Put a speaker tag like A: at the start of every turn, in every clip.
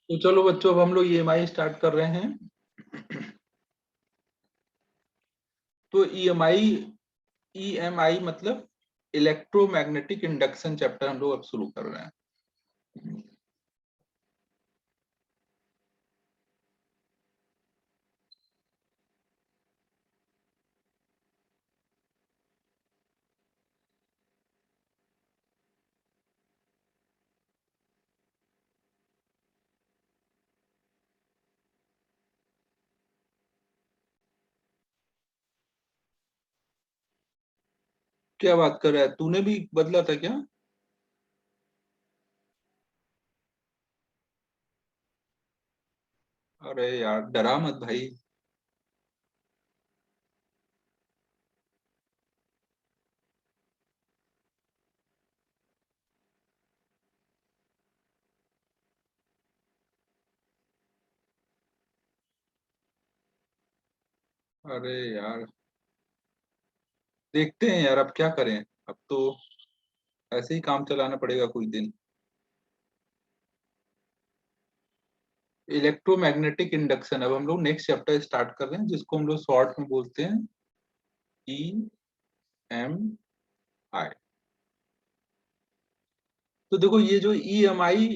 A: तो चलो बच्चों, अब हम लोग ईएमआई स्टार्ट कर रहे हैं। तो ईएमआई मतलब इलेक्ट्रोमैग्नेटिक इंडक्शन चैप्टर हम लोग अब शुरू कर रहे हैं। क्या बात कर रहा है, तूने भी बदला था क्या? अरे यार, डरा मत भाई। अरे यार, देखते हैं यार, अब क्या करें। अब तो ऐसे ही काम चलाना पड़ेगा कुछ दिन। इलेक्ट्रोमैग्नेटिक इंडक्शन, अब हम लोग नेक्स्ट चैप्टर स्टार्ट कर रहे हैं, जिसको हम लोग शॉर्ट में बोलते हैं ईएमआई। तो देखो, ये जो ईएमआई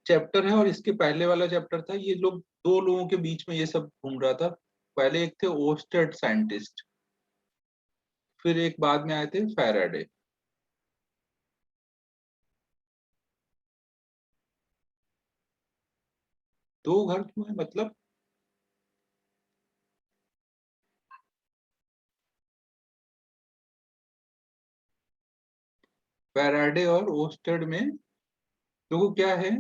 A: चैप्टर है और इसके पहले वाला चैप्टर था, ये लोग दो लोगों के बीच में ये सब घूम रहा था। पहले एक थे ओस्टेड साइंटिस्ट, फिर एक बाद में आए थे फैराडे। दो घर क्यों है मतलब? फैराडे और ओस्टेड में देखो क्या है।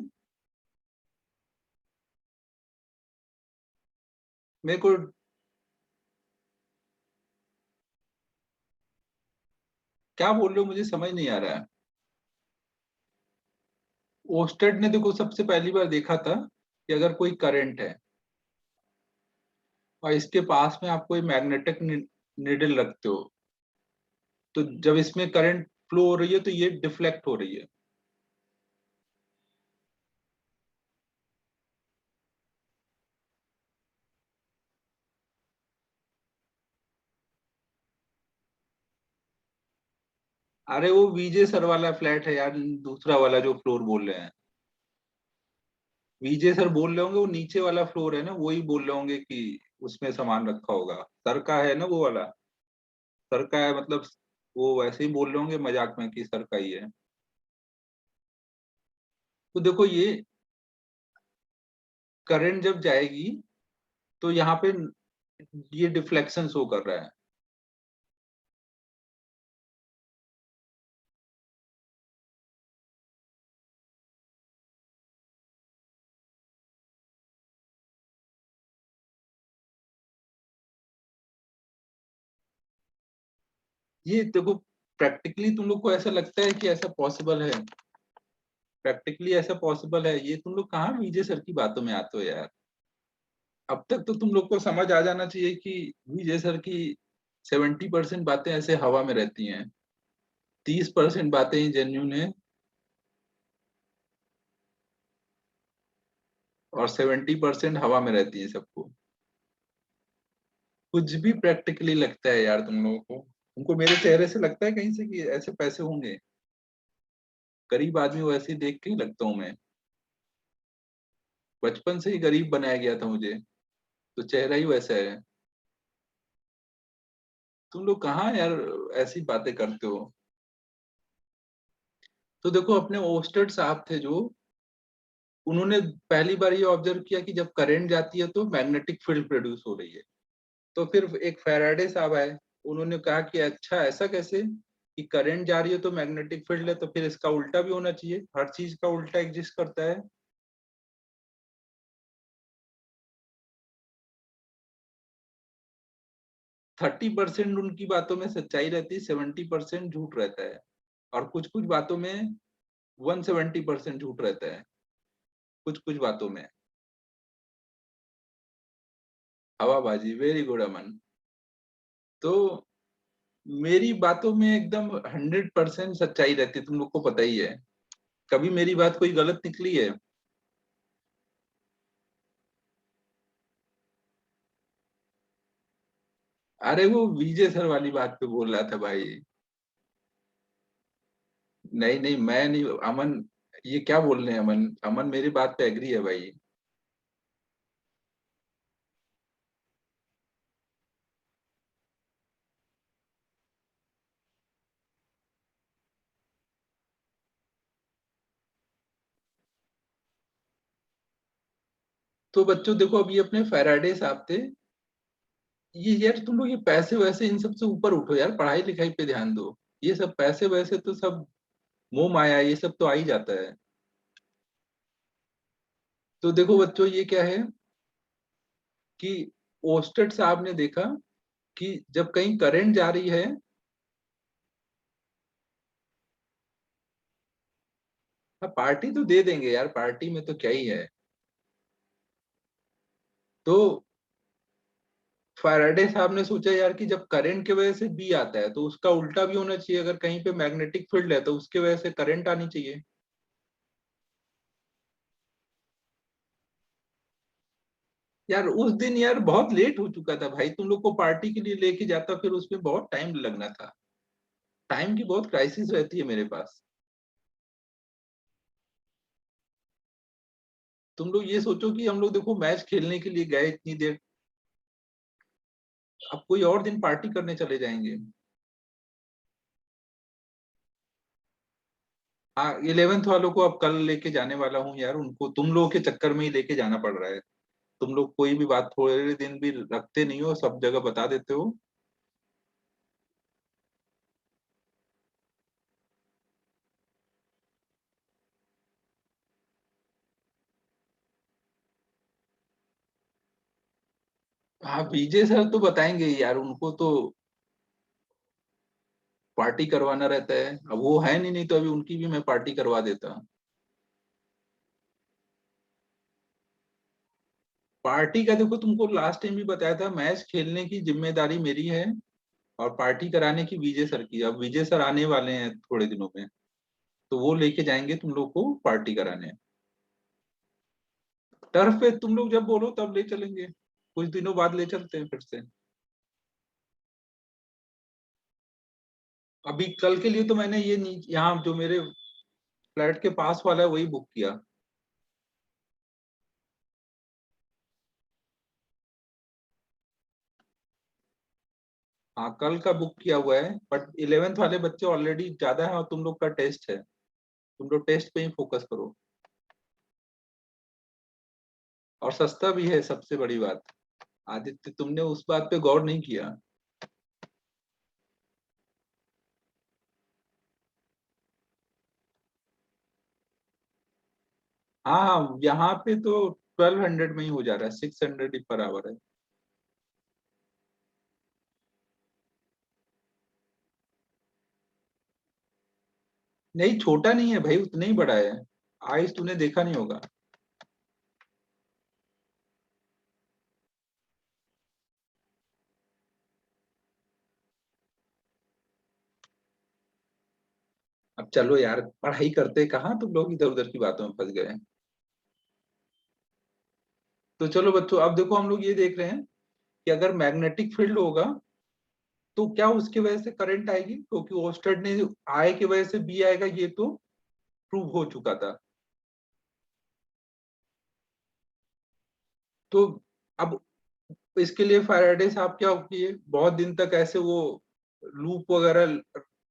A: मेरे को क्या बोल रहे हो, मुझे समझ नहीं आ रहा है। ओस्टेड ने देखो सबसे पहली बार देखा था कि अगर कोई करंट है और इसके पास में आप कोई मैग्नेटिक निडल रखते हो, तो जब इसमें करंट फ्लो हो रही है तो ये डिफ्लेक्ट हो रही है। अरे वो विजय सर वाला फ्लैट है यार, दूसरा वाला जो फ्लोर बोल रहे हैं। विजय सर बोल रहे होंगे वो नीचे वाला फ्लोर है ना, वही बोल रहे होंगे कि उसमें सामान रखा होगा। सर का है ना वो वाला। सर का है मतलब, वो वैसे ही बोल रहे होंगे मजाक में कि सर का ही है। तो देखो, ये करंट जब जाएगी तो यहाँ पे ये डिफ्लेक्शन शो कर रहा है। ये देखो, प्रैक्टिकली तुम लोग को ऐसा लगता है कि ऐसा पॉसिबल है? प्रैक्टिकली ऐसा पॉसिबल है? ये तुम लोग कहाँ विजय सर की बातों में आते हो यार। अब तक तो तुम लोग को समझ आ जाना चाहिए कि विजय सर की 70% बातें ऐसे हवा में रहती हैं, 30% बातें ही जेन्यून है, और 70% हवा में रहती है सबको। कुछ भी प्रैक्टिकली लगता है यार तुम लोगों को। तुमको मेरे चेहरे से लगता है कहीं से कि ऐसे पैसे होंगे? गरीब आदमी वैसे ही देख के ही लगता हूँ मैं। बचपन से ही गरीब बनाया गया था मुझे, तो चेहरा ही वैसा है। तुम लोग कहाँ यार ऐसी बातें करते हो। तो देखो, अपने ओस्टेड साहब थे जो, उन्होंने पहली बार ये ऑब्जर्व किया कि जब करंट जाती है तो मैग्नेटिक फील्ड प्रोड्यूस हो रही है। तो फिर एक फैराडे साहब आए, उन्होंने कहा कि अच्छा ऐसा कैसे कि करंट जा रही है तो मैग्नेटिक फील्ड है, तो फिर इसका उल्टा भी होना चाहिए, हर चीज का उल्टा एग्जिस्ट करता है। 30% उनकी बातों में सच्चाई रहती है, 70% झूठ रहता है। और कुछ कुछ बातों में 170% झूठ रहता है, कुछ कुछ बातों में। हवाबाजी, वेरी गुड अमन। तो मेरी बातों में एकदम 100% सच्चाई रहती है, तुम लोग को पता ही है। कभी मेरी बात कोई गलत निकली है? अरे वो विजय सर वाली बात पे बोल रहा था भाई। नहीं नहीं, मैं नहीं, अमन। ये क्या बोल रहे हैं अमन? अमन मेरी बात पे एग्री है भाई। तो बच्चों देखो, अभी अपने फैराडे साहब थे। ये यार तुम लोग ये पैसे वैसे इन सब से ऊपर उठो यार, पढ़ाई लिखाई पे ध्यान दो। ये सब पैसे वैसे तो सब मोह माया, ये सब तो आ ही जाता है। तो देखो बच्चों, ये क्या है कि ओस्टेड साहब ने देखा कि जब कहीं करंट जा रही है। हाँ, पार्टी तो दे देंगे यार, पार्टी में तो क्या ही है। तो फैराडे साहब ने सोचा यार कि जब करंट की वजह से बी आता है तो उसका उल्टा भी होना चाहिए। अगर कहीं पे मैग्नेटिक फील्ड है तो उसके वजह से करंट आनी चाहिए। यार उस दिन यार बहुत लेट हो चुका था भाई, तुम लोग को पार्टी के लिए लेके जाता फिर उसमें बहुत टाइम लगना था। टाइम की बहुत क्राइसिस रहती है मेरे पास। तुम लोग ये सोचो कि हम लोग देखो मैच खेलने के लिए गए इतनी देर, अब कोई और दिन पार्टी करने चले जाएंगे। हाँ, 11th वालों को अब कल लेके जाने वाला हूँ यार, उनको तुम लोगों के चक्कर में ही लेके जाना पड़ रहा है। तुम लोग कोई भी बात थोड़े दिन भी रखते नहीं हो, सब जगह बता देते हो। हाँ, विजय सर तो बताएंगे ही यार, उनको तो पार्टी करवाना रहता है। अब वो है नहीं, नहीं तो अभी उनकी भी मैं पार्टी करवा देता। पार्टी का देखो, तुमको लास्ट टाइम भी बताया था, मैच खेलने की जिम्मेदारी मेरी है और पार्टी कराने की विजय सर की। अब विजय सर आने वाले हैं थोड़े दिनों में, तो वो लेके जाएंगे तुम लोग को पार्टी कराने। टर्फ पे तुम लोग जब बोलो तब ले चलेंगे, कुछ दिनों बाद ले चलते हैं फिर से। अभी कल के लिए तो मैंने ये यहाँ जो मेरे फ्लैट के पास वाला है वही बुक किया। हाँ, कल का बुक किया हुआ है, बट 11th वाले बच्चे ऑलरेडी ज्यादा है और तुम लोग का टेस्ट है। तुम लोग टेस्ट पे ही फोकस करो। और सस्ता भी है सबसे बड़ी बात। आदित्य, तुमने उस बात पे गौर नहीं किया। हाँ हाँ, यहाँ पे तो 1200 में ही हो जा रहा है, 600 ही पर आवर है। नहीं, छोटा नहीं है भाई, उतना ही बड़ा है। आइस तूने देखा नहीं होगा। अब चलो यार, पढ़ाई करते कहाँ तुम लोग इधर उधर की बातों में फंस गए हैं। तो चलो बच्चों, अब देखो हम लोग ये देख रहे हैं कि अगर मैग्नेटिक फील्ड होगा तो क्या उसकी वजह से करंट आएगी, क्योंकि ओस्टेड ने आई की वजह से बी आएगा, ये तो प्रूव हो चुका था। तो अब इसके लिए फैराडे साहब क्या किए, बहुत दिन तक ऐसे वो लूप वगैरह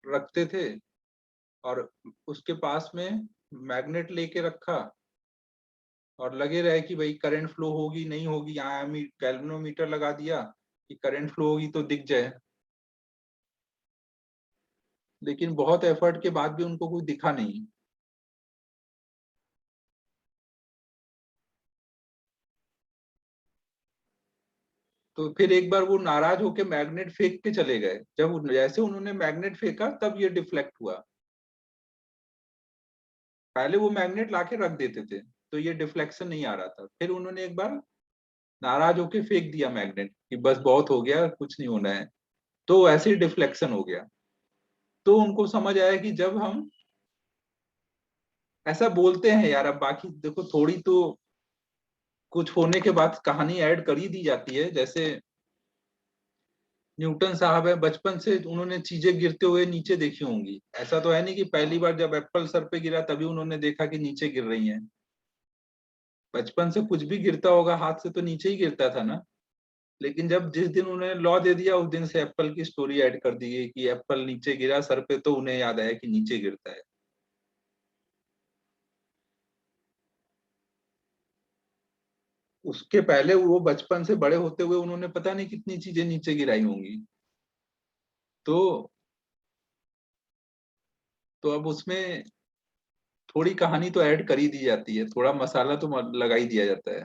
A: रखते थे और उसके पास में मैग्नेट लेके रखा और लगे रहे कि भाई करंट फ्लो होगी नहीं होगी, यहाँ गैल्वेनोमीटर लगा दिया कि करंट फ्लो होगी तो दिख जाए। लेकिन बहुत एफर्ट के बाद भी उनको कोई दिखा नहीं। तो फिर एक बार वो नाराज होके मैग्नेट फेंक के चले गए, जब जैसे उन्होंने मैग्नेट फेंका तब ये डिफ्लेक्ट हुआ। पहले वो मैग्नेट लाके रख देते थे तो ये डिफ्लेक्शन नहीं आ रहा था, फिर उन्होंने एक बार नाराज होके फेंक दिया मैग्नेट कि बस बहुत हो गया, कुछ नहीं होना है। तो ऐसे ही डिफ्लेक्शन हो गया। तो उनको समझ आया कि जब हम ऐसा बोलते हैं यार, अब बाकी देखो थोड़ी तो कुछ होने के बाद कहानी ऐड कर ही दी जाती है। जैसे न्यूटन साहब है, बचपन से उन्होंने चीजें गिरते हुए नीचे देखी होंगी। ऐसा तो है नहीं कि पहली बार जब एप्पल सर पे गिरा तभी उन्होंने देखा कि नीचे गिर रही है। बचपन से कुछ भी गिरता होगा हाथ से तो नीचे ही गिरता था ना। लेकिन जब जिस दिन उन्होंने लॉ दे दिया उस दिन से एप्पल की स्टोरी ऐड कर दी गई कि एप्पल नीचे गिरा सर पे, तो उन्हें याद आया कि नीचे गिरता है। उसके पहले वो बचपन से बड़े होते हुए उन्होंने पता नहीं कितनी चीजें नीचे गिराई होंगी। तो अब उसमें थोड़ी कहानी तो ऐड कर ही दी जाती है, थोड़ा मसाला तो लगा ही दिया जाता है।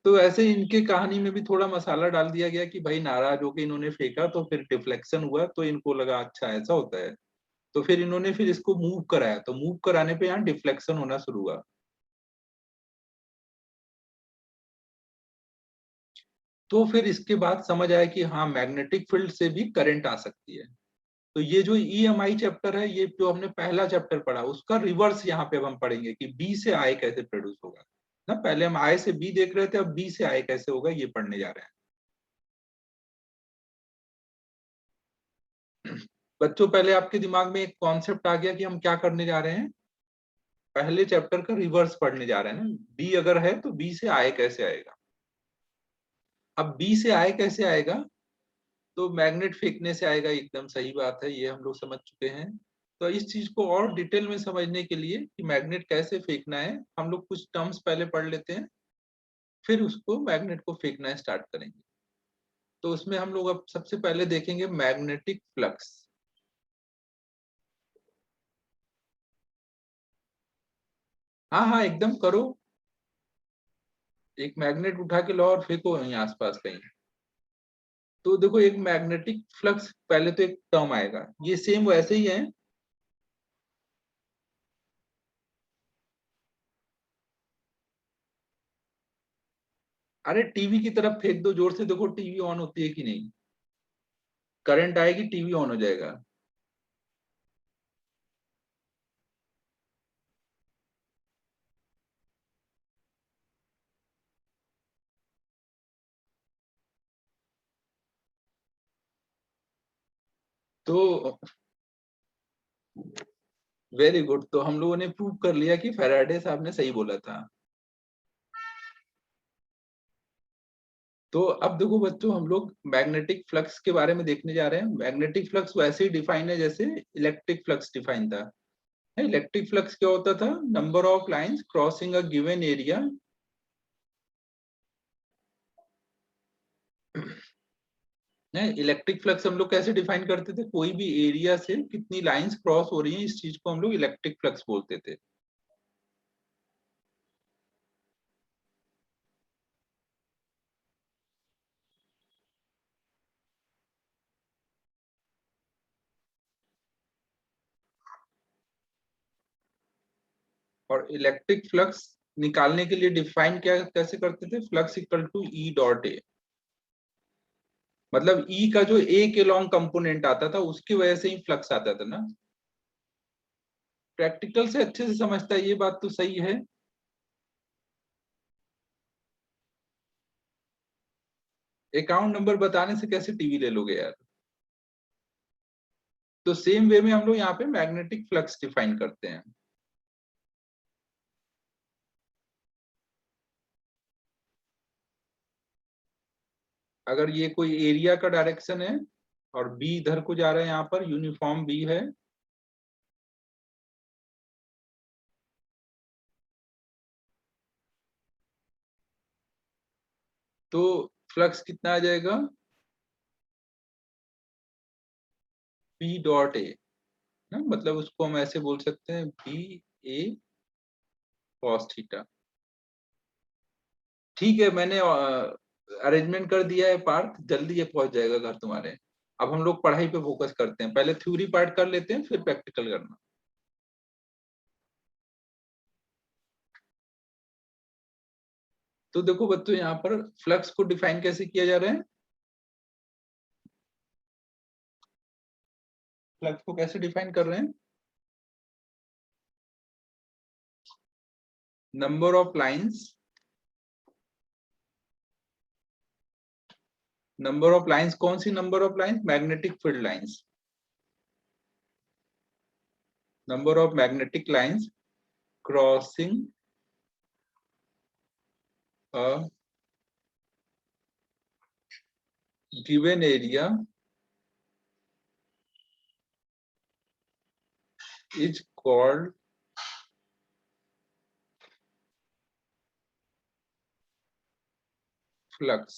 A: तो ऐसे इनके कहानी में भी थोड़ा मसाला डाल दिया गया कि भाई नाराज होके इन्होंने फेंका तो फिर डिफ्लेक्शन हुआ, तो इनको लगा अच्छा ऐसा होता है। तो फिर इन्होंने फिर इसको मूव कराया, तो मूव कराने पे यहाँ डिफ्लेक्शन होना शुरू हुआ। तो फिर इसके बाद समझ आया कि हाँ मैग्नेटिक फील्ड से भी करंट आ सकती है। तो ये जो ईएमआई चैप्टर है, ये जो हमने पहला चैप्टर पढ़ा उसका रिवर्स यहाँ पे अब हम पढ़ेंगे कि बी से आई कैसे प्रोड्यूस होगा। ना पहले हम आई से बी देख रहे थे, अब बी से आई कैसे होगा ये पढ़ने जा रहे हैं। बच्चों पहले आपके दिमाग में एक कॉन्सेप्ट आ गया कि हम क्या करने जा रहे हैं। पहले चैप्टर का रिवर्स पढ़ने जा रहे हैं ना। बी अगर है तो बी से आई कैसे आएगा। अब बी से आई कैसे आएगा, तो मैग्नेट फेंकने से आएगा, एकदम सही बात है, ये हम लोग समझ चुके हैं। तो इस चीज को और डिटेल में समझने के लिए कि मैग्नेट कैसे फेंकना है, हम लोग कुछ टर्म्स पहले पढ़ लेते हैं, फिर उसको मैग्नेट को फेंकना स्टार्ट करेंगे। तो उसमें हम लोग अब सबसे पहले देखेंगे मैग्नेटिक फ्लक्स। हाँ हाँ एकदम करो। एक मैग्नेट उठा के लो और फेंको वहीं आसपास कहीं। तो देखो एक मैग्नेटिक फ्लक्स पहले तो एक टर्म आएगा, ये सेम वैसे ही है। अरे टीवी की तरफ फेंक दो जोर से, देखो टीवी ऑन होती है कि नहीं। करंट आएगी टीवी ऑन हो जाएगा। तो वेरी गुड, तो हम लोगों ने प्रूव कर लिया कि फैराडे साहब ने सही बोला था। तो अब देखो बच्चों, हम लोग मैग्नेटिक फ्लक्स के बारे में देखने जा रहे हैं। मैग्नेटिक फ्लक्स वैसे ही डिफाइन है जैसे इलेक्ट्रिक फ्लक्स डिफाइन था। इलेक्ट्रिक फ्लक्स क्या होता था, number of lines crossing a given area. Electric flux हम लोग कैसे डिफाइन करते थे, कोई भी एरिया से कितनी लाइंस क्रॉस हो रही हैं, इस चीज को हम लोग इलेक्ट्रिक फ्लक्स बोलते थे। और इलेक्ट्रिक फ्लक्स निकालने के लिए डिफाइन क्या कैसे करते थे, flux equal to E dot A. मतलब ई का जो ए के लॉन्ग कंपोनेंट आता था उसकी वजह से ही फ्लक्स आता था ना। प्रैक्टिकल से अच्छे से समझता है, ये बात तो सही है। अकाउंट नंबर बताने से कैसे टीवी ले लोगे यार। तो सेम वे में हम लोग यहाँ पे मैग्नेटिक फ्लक्स डिफाइन करते हैं। अगर ये कोई एरिया का डायरेक्शन है और बी इधर को जा रहा है, यहाँ पर यूनिफॉर्म बी है, तो फ्लक्स कितना आ जाएगा, बी डॉट ए ना। मतलब उसको हम ऐसे बोल सकते हैं बी ए कॉस थीटा। ठीक है, मैंने अरेंजमेंट कर दिया है पार्थ, जल्दी ये पहुंच जाएगा घर तुम्हारे। अब हम लोग पढ़ाई पे फोकस करते हैं, पहले थ्योरी पार्ट कर लेते हैं फिर प्रैक्टिकल करना। तो देखो बच्चों, यहाँ पर फ्लक्स को डिफाइन कैसे किया जा रहा है। फ्लक्स को कैसे डिफाइन कर रहे हैं, number of lines number of lines, कौन सी number of lines? Magnetic field lines. Number of magnetic lines crossing a given area is called flux,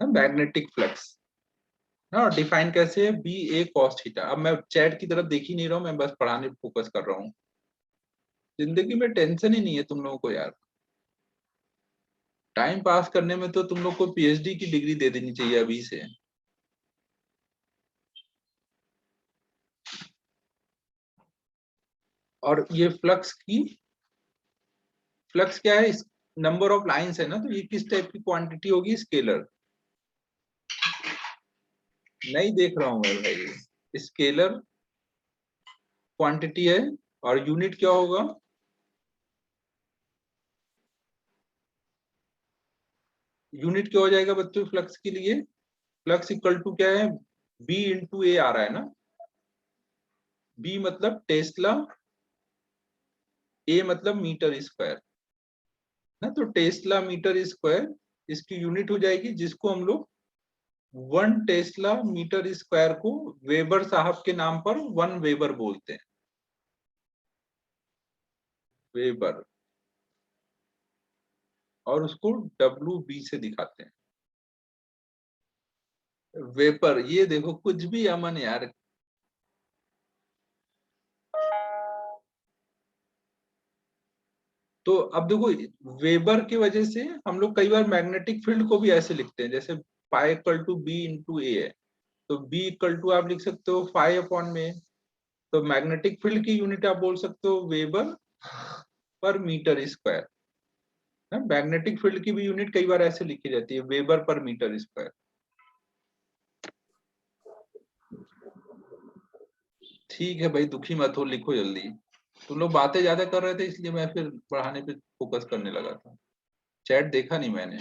A: magnetic flux. ना डिफाइन कैसे है? B A cos theta. अब मैं चैट की तरफ देख ही नहीं रहा हूँ, मैं बस पढ़ाने पे फोकस कर रहा हूँ। जिंदगी में टेंशन ही नहीं है तुम लोगों को यार। टाइम पास करने में तो तुम लोग को पीएचडी की डिग्री दे देनी चाहिए अभी से। और ये फ्लक्स क्या है? नंबर ऑफ लाइंस है ना, तो ये किस टाइप की क्वांटिटी होगी? स्केलर। नहीं देख रहा हूँ मैं भाई, स्केलर क्वांटिटी है। और यूनिट क्या होगा? यूनिट क्या हो जाएगा बच्चों फ्लक्स के लिए? फ्लक्स इक्वल टू क्या है? बी इंटू ए आ रहा है ना। बी मतलब टेस्ला, ए मतलब मीटर स्क्वायर ना। तो टेस्ला मीटर स्क्वायर इसकी यूनिट हो जाएगी, जिसको हम लोग 1 टेस्ला मीटर स्क्वायर को वेबर साहब के नाम पर 1 वेबर बोलते हैं। वेबर। और उसको डब्ल्यू बी से दिखाते हैं। वेपर, ये देखो कुछ भी अमन यार। तो अब देखो, वेबर की वजह से हम लोग कई बार मैग्नेटिक फील्ड को भी ऐसे लिखते हैं, जैसे phi equal to B into A है, तो बी इक्वल टू आप लिख सकते हो फाई अपॉन में। तो मैग्नेटिक फील्ड की यूनिट आप बोल सकते हो वेबर पर मीटर स्क्वायर। मैग्नेटिक फील्ड की भी यूनिट कई बार ऐसे लिखी जाती है, वेबर पर मीटर स्क्वायर। ठीक है भाई, दुखी मत हो, लिखो जल्दी। तुम लोग बातें ज्यादा कर रहे थे, इसलिए मैं फिर पढ़ाने पे फोकस करने लगा था। चैट देखा नहीं मैंने।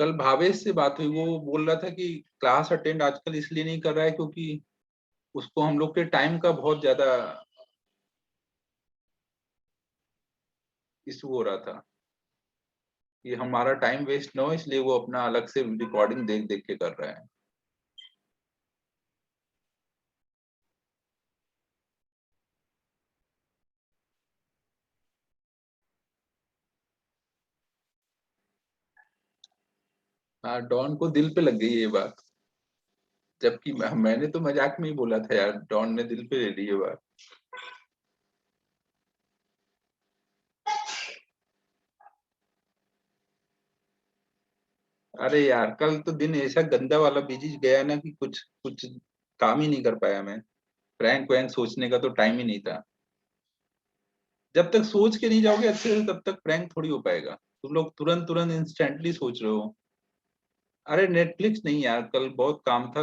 A: कल भावेश से बात हुई, वो बोल रहा था कि क्लास अटेंड आजकल इसलिए नहीं कर रहा है क्योंकि उसको हम लोग के टाइम का बहुत ज्यादा इशू हो रहा था कि हमारा टाइम वेस्ट ना हो, इसलिए वो अपना अलग से रिकॉर्डिंग देख देख के कर रहा है। हाँ, डॉन को दिल पे लग गई ये बात। जबकि मैंने तो मजाक में ही बोला था यार, डॉन ने दिल पे ले ली ये बात। अरे यार, कल तो दिन ऐसा गंदा वाला बिजी गया ना कि कुछ कुछ काम ही नहीं कर पाया मैं। प्रैंक वैंक सोचने का तो टाइम ही नहीं था। जब तक सोच के नहीं जाओगे अच्छे से, तब तक प्रैंक थोड़ी हो पाएगा। तुम लोग तुरंत तुरंत इंस्टेंटली सोच रहे हो। अरे नेटफ्लिक्स नहीं यार, कल बहुत काम था।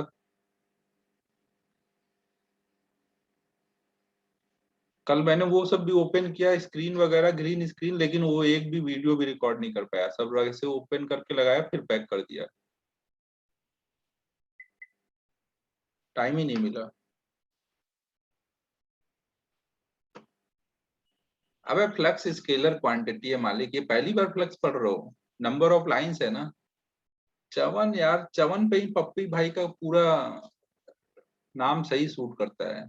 A: कल मैंने वो सब भी ओपन किया, स्क्रीन वगैरह ग्रीन स्क्रीन, लेकिन वो एक भी वीडियो भी रिकॉर्ड नहीं कर पाया। सब वैसे ओपन करके लगाया, फिर पैक कर दिया। टाइम ही नहीं मिला। अबे फ्लक्स स्केलर क्वांटिटी है मालिक, ये पहली बार फ्लक्स पढ़ रहे हो? नंबर ऑफ लाइंस है ना। चवन यार, चवन पे ही पप्पी भाई का पूरा नाम सही सूट करता है।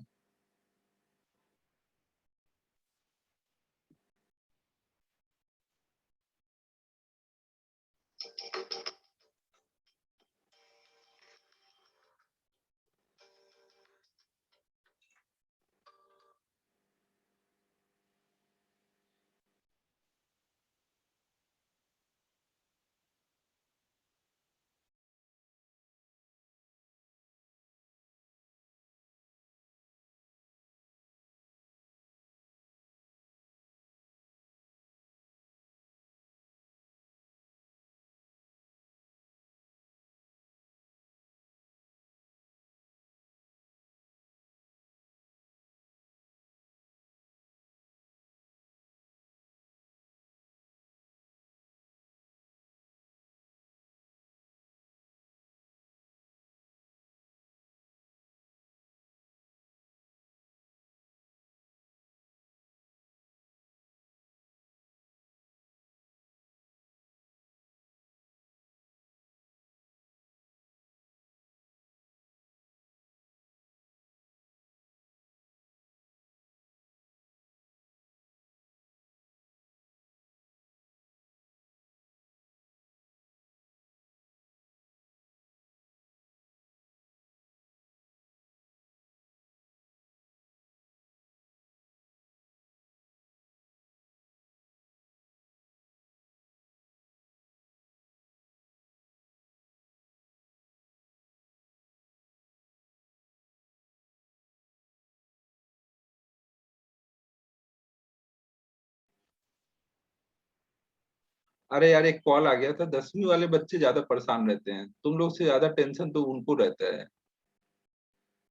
A: अरे यार एक कॉल आ गया था, 10वीं वाले बच्चे ज्यादा परेशान रहते हैं, तुम लोग से ज्यादा टेंशन तो उनको रहता है।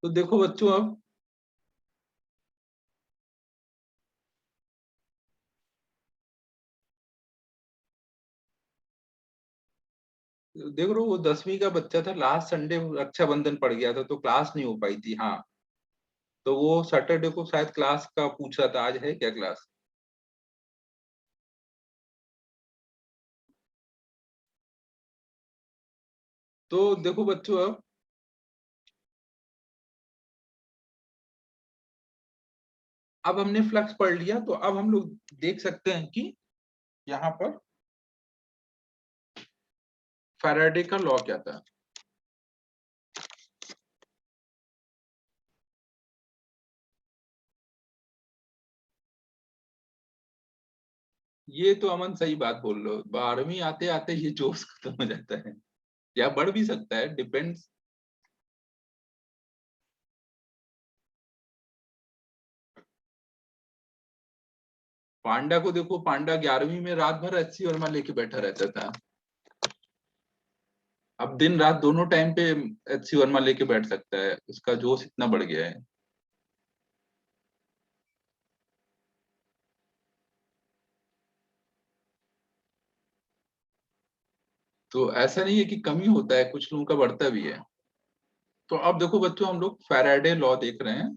A: तो देखो बच्चों, अब देख रहे हो, वो 10वीं का बच्चा था, लास्ट संडे रक्षाबंधन पड़ गया था तो क्लास नहीं हो पाई थी। हाँ, तो वो सैटरडे को शायद क्लास का पूछ रहा था, आज है क्या क्लास। तो देखो बच्चों, अब हमने फ्लक्स पढ़ लिया, तो अब हम लोग देख सकते हैं कि यहाँ पर फैराडे का लॉ क्या था। ये तो अमन सही बात बोल रहे हो, 12वीं आते आते ये जोश खत्म हो जाता है, या बढ़ भी सकता है, डिपेंड्स। पांडा को देखो, पांडा 11वीं में रात भर अच्छी वर्मा लेके बैठा रहता था, अब दिन रात दोनों टाइम पे अच्छी वर्मा लेके बैठ सकता है, उसका जोश इतना बढ़ गया है। तो ऐसा नहीं है कि कमी होता है, कुछ लोगों का बढ़ता भी है। तो अब देखो बच्चों, हम लोग फैराडे लॉ देख रहे हैं।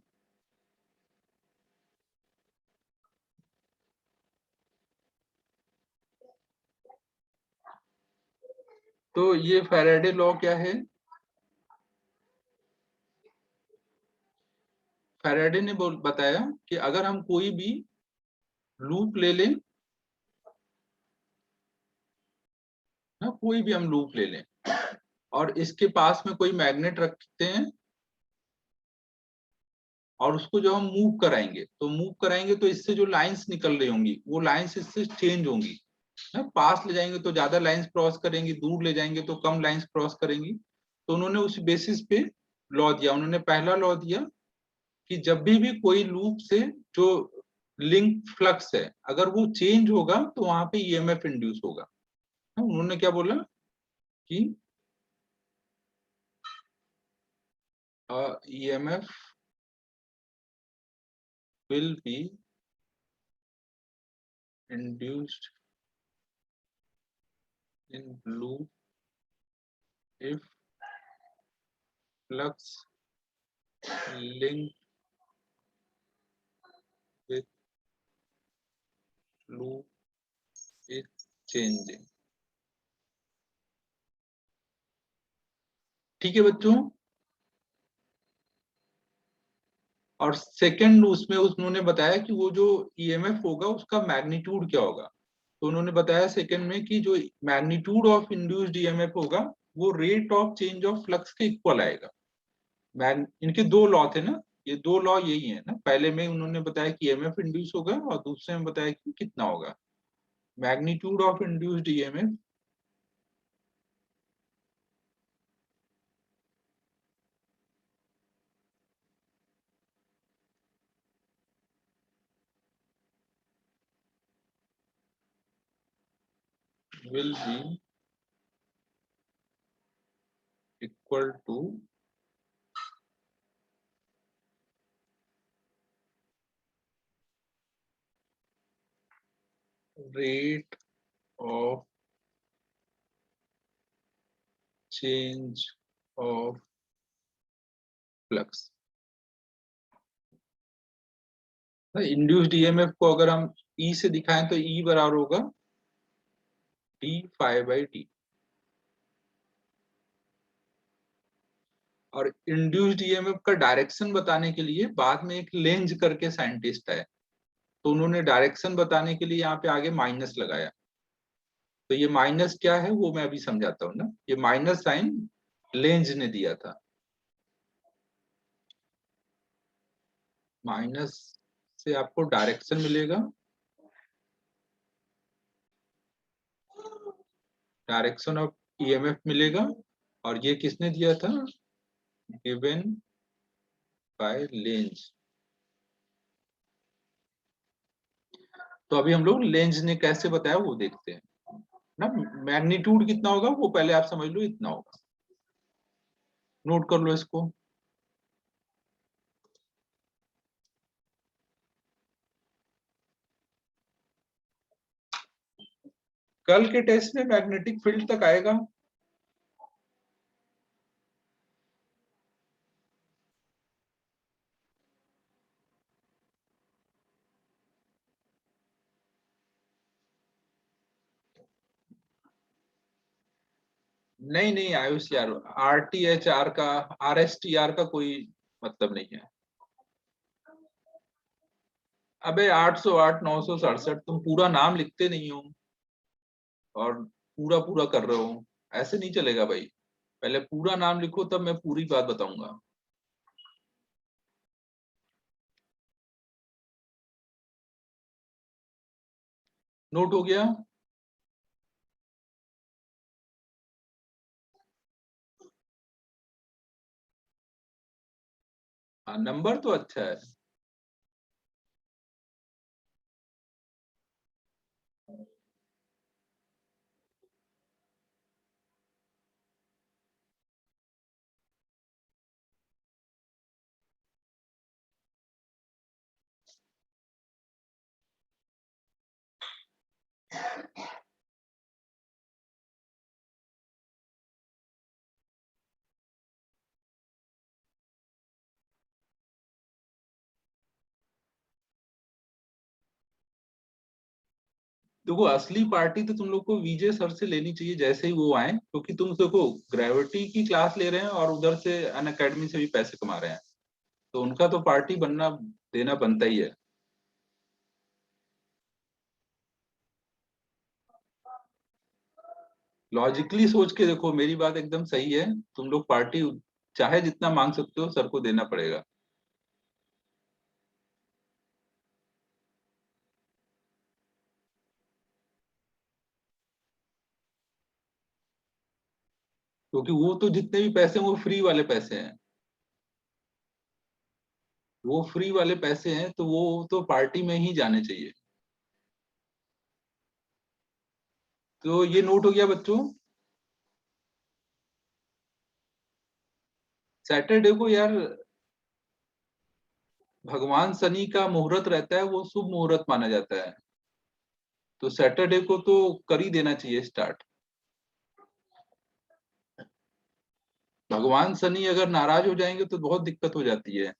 A: तो ये फैराडे लॉ क्या है। फैराडे ने बताया कि अगर हम कोई भी लूप ले लें ना, कोई भी हम लूप ले लें और इसके पास में कोई मैग्नेट रखते हैं, और उसको जब हम मूव कराएंगे तो इससे जो लाइंस निकल रही होंगी वो लाइंस इससे चेंज होंगी ना, पास ले जाएंगे तो ज्यादा लाइंस क्रॉस करेंगी, दूर ले जाएंगे तो कम लाइंस क्रॉस करेंगी। तो उन्होंने उस बेसिस पे लॉ दिया, उन्होंने पहला लॉ दिया कि जब भी कोई लूप से जो लिंक फ्लक्स है अगर वो चेंज होगा तो वहां पे ईएमएफ इंड्यूस होगा। उन्होंने क्या बोला कि EMF will be induced in loop if flux link with loop is changing। ठीक है बच्चों। और सेकंड उसमें उन्होंने बताया कि वो जो ईएमएफ होगा उसका मैग्नीट्यूड क्या होगा। तो उन्होंने बताया सेकंड में कि जो मैग्नीट्यूड ऑफ इंड्यूस्ड ईएमएफ होगा वो rate of change of flux के इक्वल आएगा। इनके दो लॉ थे ना, ये दो लॉ यही है ना, पहले में उन्होंने बताया कि ईएमएफ इंड्यूस होगा और दूसरे में बताया कि कितना होगा। Magnitude of induced EMF will be equal to rate of change of flux। Induced EMF को अगर हम ई से दिखाएं तो ई बराबर होगा डी फाई बाई डी। और इंड्यूस्ड ईएमएफ का डायरेक्शन बताने के लिए बाद में एक लेंज करके साइंटिस्ट है, तो उन्होंने डायरेक्शन बताने के लिए यहाँ पे आगे माइनस लगाया। तो ये माइनस क्या है वो मैं अभी समझाता हूँ ना, ये माइनस साइन लेंज ने दिया था। माइनस से आपको डायरेक्शन मिलेगा, डायरेक्शन ऑफ ईएमएफ मिलेगा, और ये किसने दिया था, गिवन बाय लेंज। तो अभी हम लोग लेंज ने कैसे बताया वो देखते हैं। ना, मैग्नीट्यूड कितना होगा वो पहले आप समझ लो, इतना होगा, नोट कर लो इसको। कल के टेस्ट में मैग्नेटिक फील्ड तक आएगा। नहीं नहीं आयुष यार, RTHR का, RSTR का कोई मतलब नहीं है। अबे 808 967, तुम पूरा नाम लिखते नहीं हो और पूरा पूरा कर रहे हो, ऐसे नहीं चलेगा भाई। पहले पूरा नाम लिखो तब मैं पूरी बात बताऊंगा। नोट हो गया? हाँ, नंबर तो अच्छा है। देखो असली पार्टी तो तुम लोग को विजय सर से लेनी चाहिए जैसे ही वो आए, क्योंकि तुम देखो ग्रेविटी की क्लास ले रहे हैं और उधर से अन अकेडमी से भी पैसे कमा रहे हैं, तो उनका तो पार्टी बनना देना बनता ही है। लॉजिकली सोच के देखो, मेरी बात एकदम सही है। तुम लोग पार्टी चाहे जितना मांग सकते हो, सर को देना पड़ेगा। क्योंकि वो तो जितने भी पैसे हैं वो फ्री वाले पैसे हैं। वो फ्री वाले पैसे हैं तो वो तो पार्टी में ही जाने चाहिए। तो ये नोट हो गया बच्चों। सैटरडे को यार भगवान शनि का मुहूर्त रहता है, वो शुभ मुहूर्त माना जाता है। तो सैटरडे को तो कर ही देना चाहिए स्टार्ट। भगवान शनि अगर नाराज हो जाएंगे तो बहुत दिक्कत हो जाती है,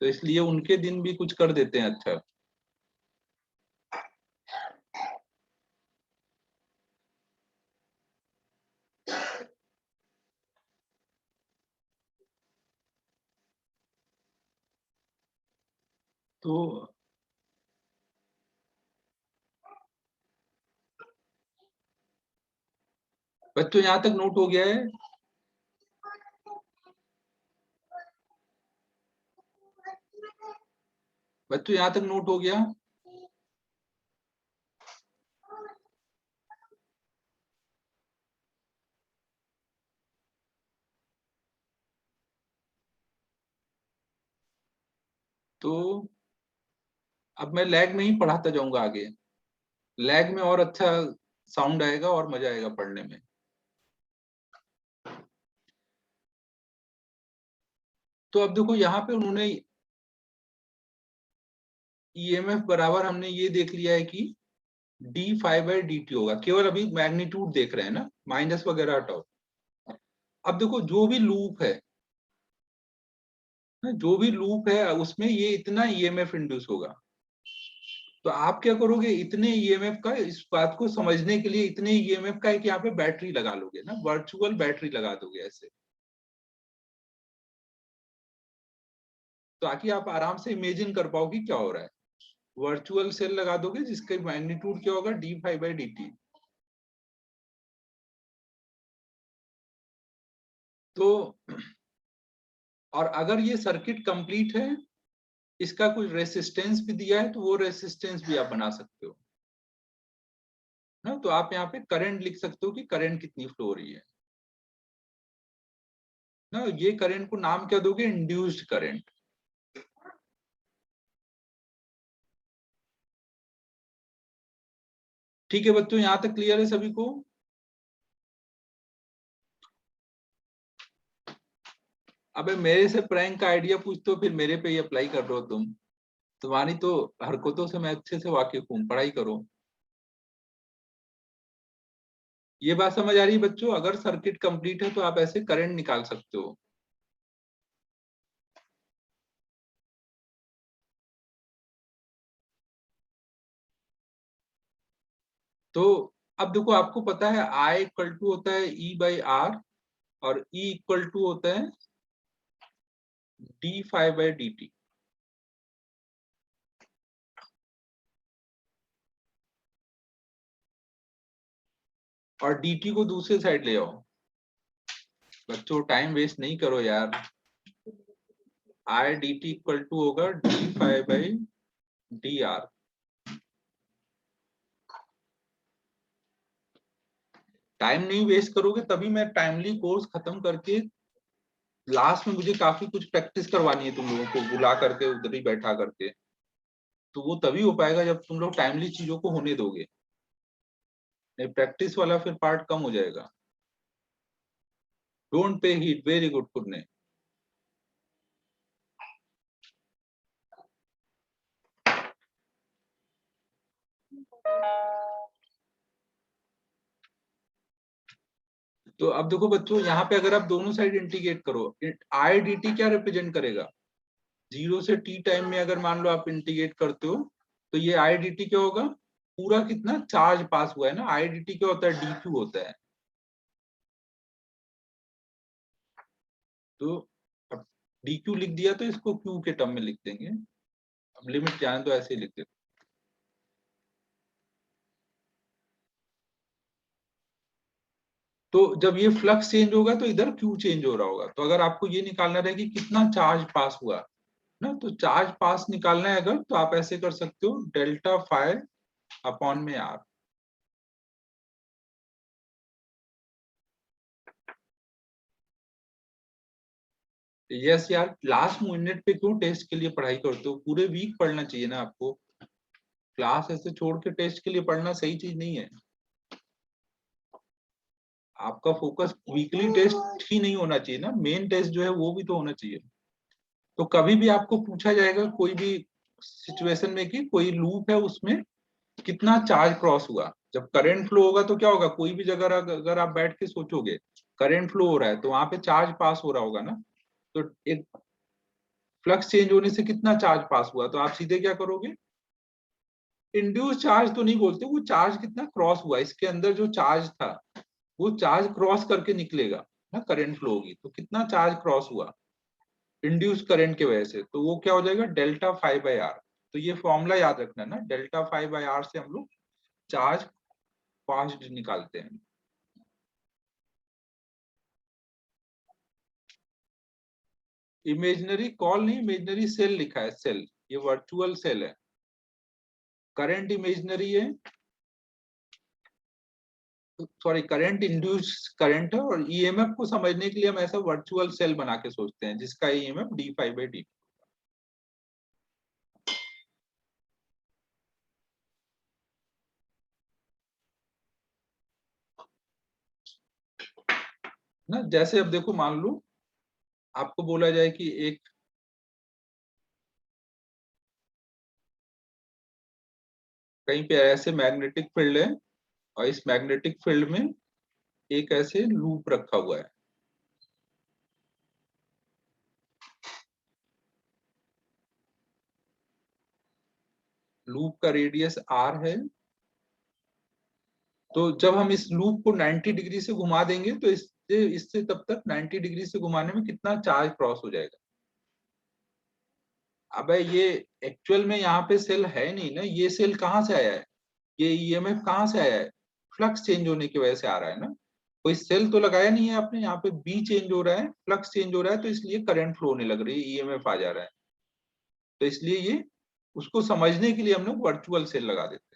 A: तो इसलिए उनके दिन भी कुछ कर देते हैं अच्छा। तो बच्चों यहाँ तक नोट हो गया है? बच्चों यहाँ तक नोट हो गया? तो अब मैं लैग में ही पढ़ाता जाऊंगा आगे। लैग में और अच्छा साउंड आएगा और मजा आएगा पढ़ने में। तो अब देखो यहाँ पे उन्होंने ईएमएफ बराबर हमने ये देख लिया है कि d5/dt होगा, केवल अभी मैग्नीट्यूड देख रहे हैं ना, माइनस वगैरह हटाओ। अब देखो जो भी लूप है ना, जो भी लूप है उसमें ये इतना ईएमएफ इंड्यूस होगा। तो आप क्या करोगे, इतने ईएमएफ का, इस बात को समझने के लिए इतने ईएमएफ का एक यहाँ पे बैटरी लगा लोगे ना, वर्चुअल बैटरी लगा दोगे ऐसे, ताकि आप आराम से इमेजिन कर पाओ कि क्या हो रहा है। वर्चुअल सेल लगा दोगे जिसका मैग्नीट्यूड क्या होगा, d5/dt। तो और अगर ये सर्किट कंप्लीट है, इसका कोई रेसिस्टेंस भी दिया है, तो वो रेसिस्टेंस भी आप बना सकते हो ना। तो आप यहाँ पे करंट लिख सकते हो कि करंट कितनी फ्लो हो रही है ना। ये करंट को नाम क्या दोगे, इंड्यूस्ड करंट। ठीक है बच्चों, यहाँ तक क्लियर है सभी को? अबे मेरे से प्रैंक का आइडिया पूछते हो, फिर मेरे पे ही अप्लाई कर रहे हो तुम। तुम्हारी तो हरकतों से मैं अच्छे से वाकिफ हूँ, पढ़ाई करो। ये बात समझ आ रही है बच्चों? अगर सर्किट कंप्लीट है तो आप ऐसे करंट निकाल सकते हो। तो अब देखो, आपको पता है I इक्वल टू होता है E/R, और E इक्वल टू होता है d∅dt। और dt को दूसरे साइड ले आओ। बच्चों टाइम वेस्ट नहीं करो यार। I dt इक्वल टू होगा d∅ टाइम नहीं वेस्ट करोगे तभी मैं टाइमली कोर्स खत्म करके लास्ट में मुझे काफी कुछ प्रैक्टिस करवानी है तुम लोगों को बुला करके उधर ही बैठा करके। तो वो तभी हो पाएगा जब तुम लोग टाइमली चीजों को होने दोगे, नहीं प्रैक्टिस वाला फिर पार्ट कम हो जाएगा। Don't pay heat, very good पुण्य। तो अब देखो बच्चों, यहाँ पे अगर आप दोनों साइड इंटीग्रेट करो, आई डी टी क्या रिप्रेजेंट करेगा? 0 से t टाइम में अगर मान लो आप इंटीग्रेट करते हो, तो ये आई डी टी क्या होगा? पूरा कितना चार्ज पास हुआ है ना। आई डी टी क्या होता है? डी क्यू होता है। तो अब डी क्यू लिख दिया तो इसको क्यू के टर्म में लिख देंगे। अब लिमिट जाने तो ऐसे ही लिख देते। तो जब ये फ्लक्स चेंज होगा तो इधर क्यू चेंज हो रहा होगा। तो अगर आपको ये निकालना रहे कि कितना चार्ज पास हुआ ना, तो चार्ज पास निकालना है अगर, तो आप ऐसे कर सकते हो, डेल्टा फाइ अपॉन में आर। यस यार, लास्ट मिनट पे क्यों टेस्ट के लिए पढ़ाई करते हो? पूरे वीक पढ़ना चाहिए ना आपको। क्लास ऐसे छोड़ के टेस्ट के लिए पढ़ना सही चीज नहीं है। आपका फोकस वीकली टेस्ट ही नहीं होना चाहिए ना, मेन टेस्ट जो है वो भी तो होना चाहिए। तो कभी भी आपको पूछा जाएगा कोई भी सिचुएशन में कि कोई लूप है उसमें कितना चार्ज क्रॉस हुआ, जब करंट फ्लो होगा तो क्या होगा? कोई भी जगह अगर आप बैठ के सोचोगे करंट फ्लो हो रहा है तो वहां पे चार्ज पास हो रहा होगा ना। तो एक फ्लक्स चेंज होने से कितना चार्ज पास हुआ, तो आप सीधे क्या करोगे? इंड्यूस चार्ज तो नहीं बोलते, वो चार्ज कितना क्रॉस हुआ, इसके अंदर जो चार्ज था वो चार्ज क्रॉस करके निकलेगा ना, करंट फ्लो होगी तो कितना चार्ज क्रॉस हुआ इंड्यूस करंट की वजह से, तो वो क्या हो जाएगा? Delta phi by R. तो ये फॉर्मूला याद रखना ना, डेल्टा फाइ बाई आर से हम लोग चार्ज पास निकालते हैं। इमेजनरी कॉल नहीं, इमेजनरी सेल लिखा है, सेल, ये वर्चुअल सेल है। करंट इमेजनरी है, सॉरी करंट इंड्यूस करंट है, और ईएमएफ को समझने के लिए हम ऐसा वर्चुअल सेल बना के सोचते हैं जिसका ईएमएफ d∅dt। ना जैसे अब देखो, मान लो आपको बोला जाए कि एक कहीं पे ऐसे मैग्नेटिक फील्ड है, और इस मैग्नेटिक फील्ड में एक ऐसे लूप रखा हुआ है। लूप का रेडियस r है। तो जब हम इस लूप को 90 डिग्री से घुमा देंगे तो इससे इससे तब तक 90 डिग्री से घुमाने में कितना चार्ज क्रॉस हो जाएगा? अबे ये एक्चुअल में यहाँ पे सेल है नहीं ना, ये सेल कहाँ से आया है? ये ईएमएफ कहाँ से आया है? फ्लक्स चेंज होने की वजह से आ रहा है ना। कोई सेल तो लगाया नहीं है आपने, यहाँ पे बी चेंज हो रहा है, फ्लक्स चेंज हो रहा है, तो इसलिए करंट फ्लो होने लग रही है, ईएमएफ आ जा रहा है। तो इसलिए ये उसको समझने के लिए हम लोग वर्चुअल सेल लगा देते हैं।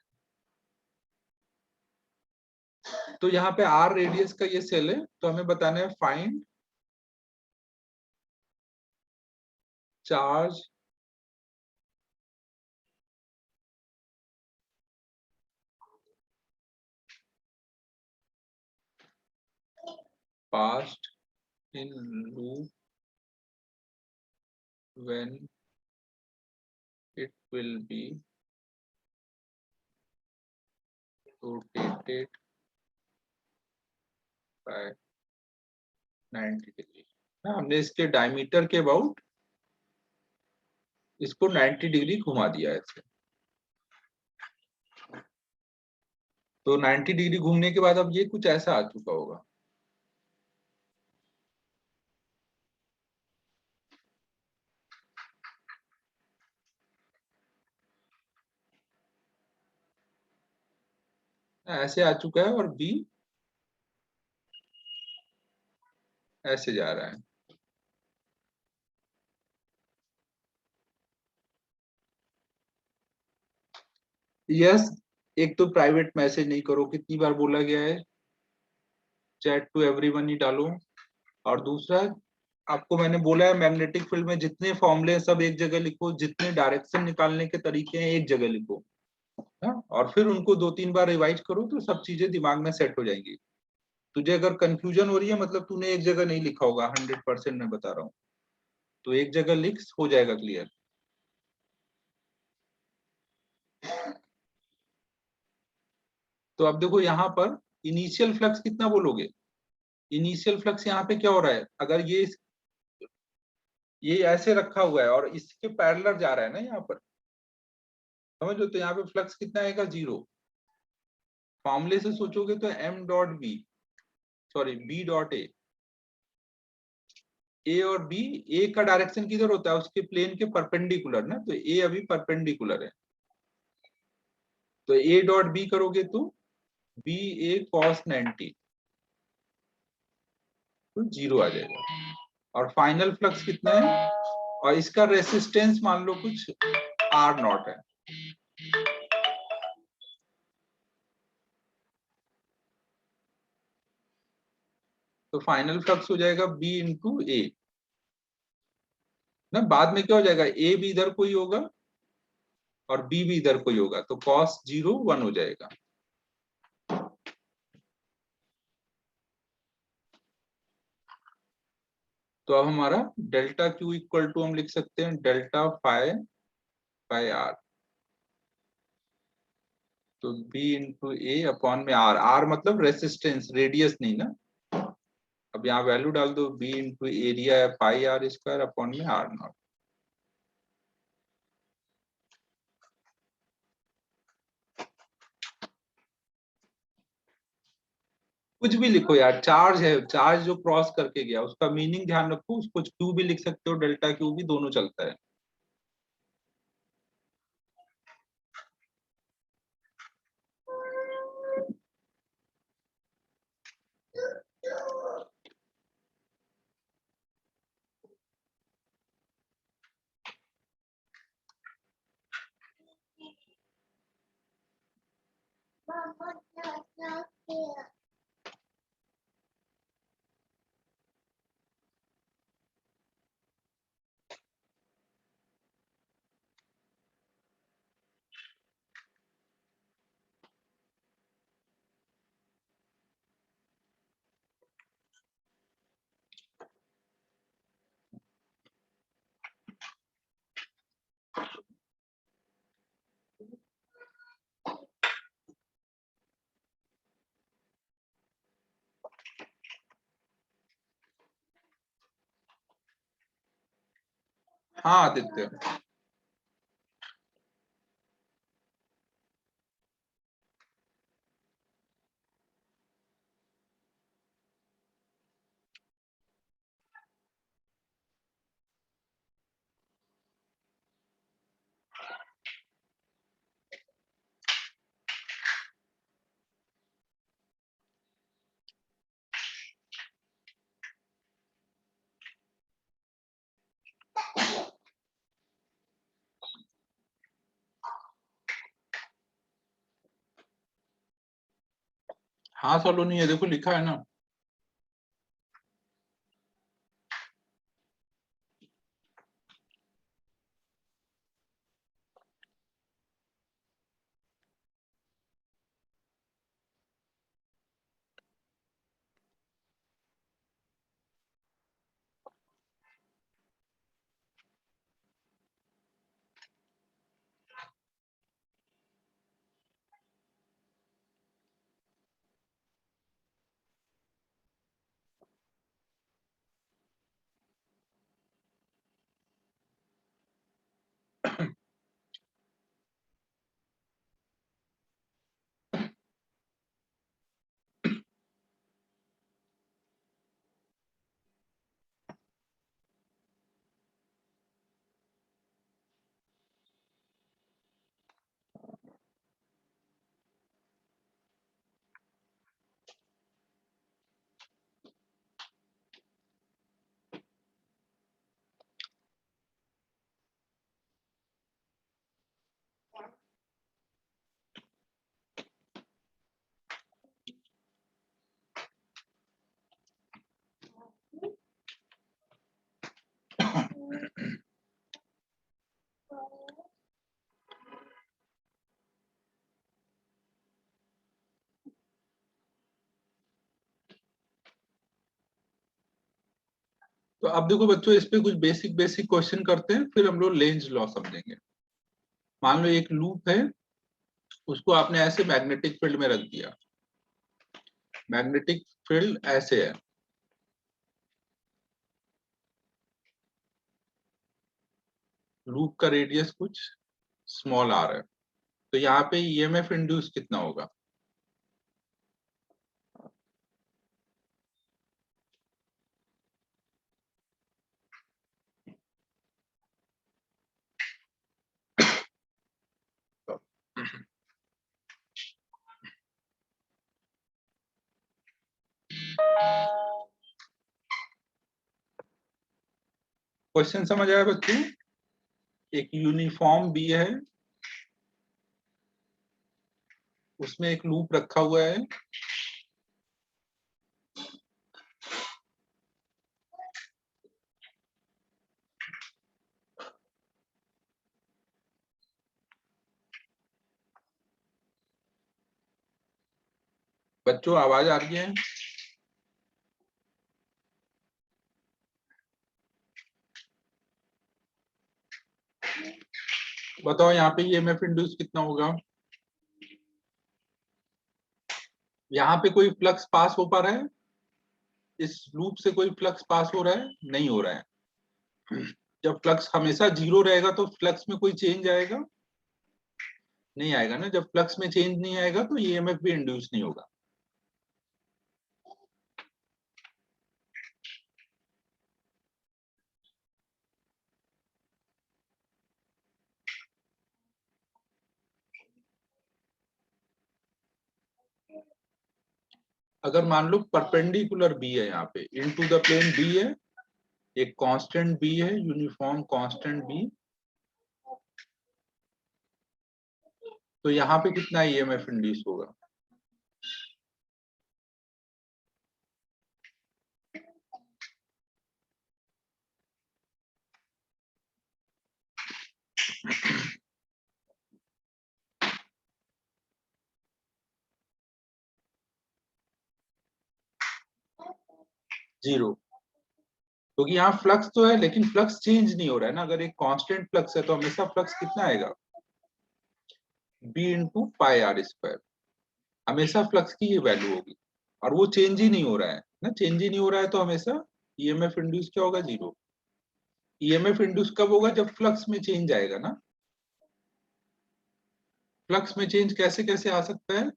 A: तो यहाँ पे आर रेडियस का ये सेल है, तो हमें बताना है find charge passed in loop when it will be rotated by 90 degree. हमने इसके डायमीटर के अबाउट इसको 90 डिग्री घुमा दिया है। तो 90 डिग्री घूमने के बाद अब ये कुछ ऐसा आ चुका होगा। ऐसे आ चुका है और बी ऐसे जा रहा है। यस, एक तो प्राइवेट मैसेज नहीं करो, कितनी बार बोला गया है, चैट टू एवरीवन ही डालो। और दूसरा, आपको मैंने बोला है मैग्नेटिक फील्ड में जितने फॉर्मूले हैं सब एक जगह लिखो, जितने डायरेक्शन निकालने के तरीके हैं एक जगह लिखो। हाँ, और फिर उनको 2-3 बार रिवाइज करो तो सब चीजें दिमाग में सेट हो जाएंगी। तुझे अगर कंफ्यूजन हो रही है मतलब तूने एक जगह नहीं लिखा होगा, 100% मैं बता रहा हूँ। तो एक जगह लिख, हो जाएगा क्लियर। तो अब देखो यहाँ पर इनिशियल फ्लक्स कितना बोलोगे। इनिशियल फ्लक्स यहाँ पे क्या हो रहा है, अगर ये ऐसे रखा हुआ है और इसके पैरेलल जा रहा है ना यहाँ पर, समझ लो, तो यहाँ पे फ्लक्स कितना आएगा, 0। फॉर्मूले से सोचोगे तो m dot B, sorry B dot A और बी, ए का डायरेक्शन किधर होता है, उसके प्लेन के परपेंडिकुलर ना, तो ए अभी परपेंडिकुलर है, तो ए डॉट बी करोगे तो बी ए कॉस 90, तो 0 आ जाएगा। और फाइनल फ्लक्स कितना है, और इसका रेसिस्टेंस मान लो कुछ आर नॉट है, तो फाइनल फ्लक्स हो जाएगा बी इंटू ए ना। बाद में क्या हो जाएगा, ए भी इधर कोई होगा और बी भी इधर कोई होगा, तो कॉस 0 1 हो जाएगा। तो अब हमारा डेल्टा क्यू इक्वल टू हम लिख सकते हैं डेल्टा फाई बाय आर, तो बी इंटू ए अपॉन में आर, आर मतलब रेसिस्टेंस, रेडियस नहीं ना। अब यहाँ वैल्यू डाल दो, बी इंटू एरिया है पाई आर स्क्वायर अपॉन में आर नॉट। कुछ भी लिखो यार, चार्ज है, चार्ज जो क्रॉस करके गया उसका मीनिंग ध्यान रखो, उसको क्यू भी लिख सकते हो, डेल्टा क्यू भी, दोनों चलता है। हाँ आदित्य, हाँ सलोनी है, देखो लिखा है ना। तो अब देखो बच्चों, इस पे कुछ बेसिक बेसिक क्वेश्चन करते हैं, फिर हम लोग लेंज लॉ समझेंगे। मान लो एक लूप है, उसको आपने ऐसे मैग्नेटिक फील्ड में रख दिया। मैग्नेटिक फील्ड ऐसे है, लूप का रेडियस कुछ स्मॉल आर है, तो यहाँ पे ईएमएफ इंड्यूस कितना होगा? क्वेश्चन समझ आया बच्चों? एक यूनिफॉर्म बी है, उसमें एक लूप रखा हुआ है, बच्चों आवाज आ रही है? बताओ यहाँ पे ईएमएफ इंड्यूस कितना होगा? यहाँ पे कोई फ्लक्स पास हो पा रहा है? इस लूप से कोई फ्लक्स पास हो रहा है? नहीं हो रहा है। जब फ्लक्स हमेशा जीरो रहेगा तो फ्लक्स में कोई चेंज आएगा? नहीं आएगा ना। जब फ्लक्स में चेंज नहीं आएगा तो ईएमएफ भी इंड्यूस नहीं होगा। अगर मान लो परपेंडिकुलर बी है, यहाँ पे इनटू द प्लेन बी है, एक कांस्टेंट बी है, यूनिफॉर्म कांस्टेंट बी, तो यहाँ पे कितना ईएमएफ इंड्यूस होगा? जीरो। क्योंकि यहाँ फ्लक्स तो है लेकिन फ्लक्स चेंज नहीं हो रहा है ना। अगर एक कांस्टेंट फ्लक्स है तो हमेशा फ्लक्स कितना आएगा? B into pi R square. हमेशा फ्लक्स की ये वैल्यू होगी, और वो चेंज ही नहीं हो रहा है ना। चेंज ही नहीं हो रहा है तो हमेशा ईएमएफ इंड्यूस क्या होगा? जीरो। ईएमएफ इंड्यूस कब होगा? जब फ्लक्स में चेंज आएगा ना। फ्लक्स में चेंज कैसे कैसे आ सकता है?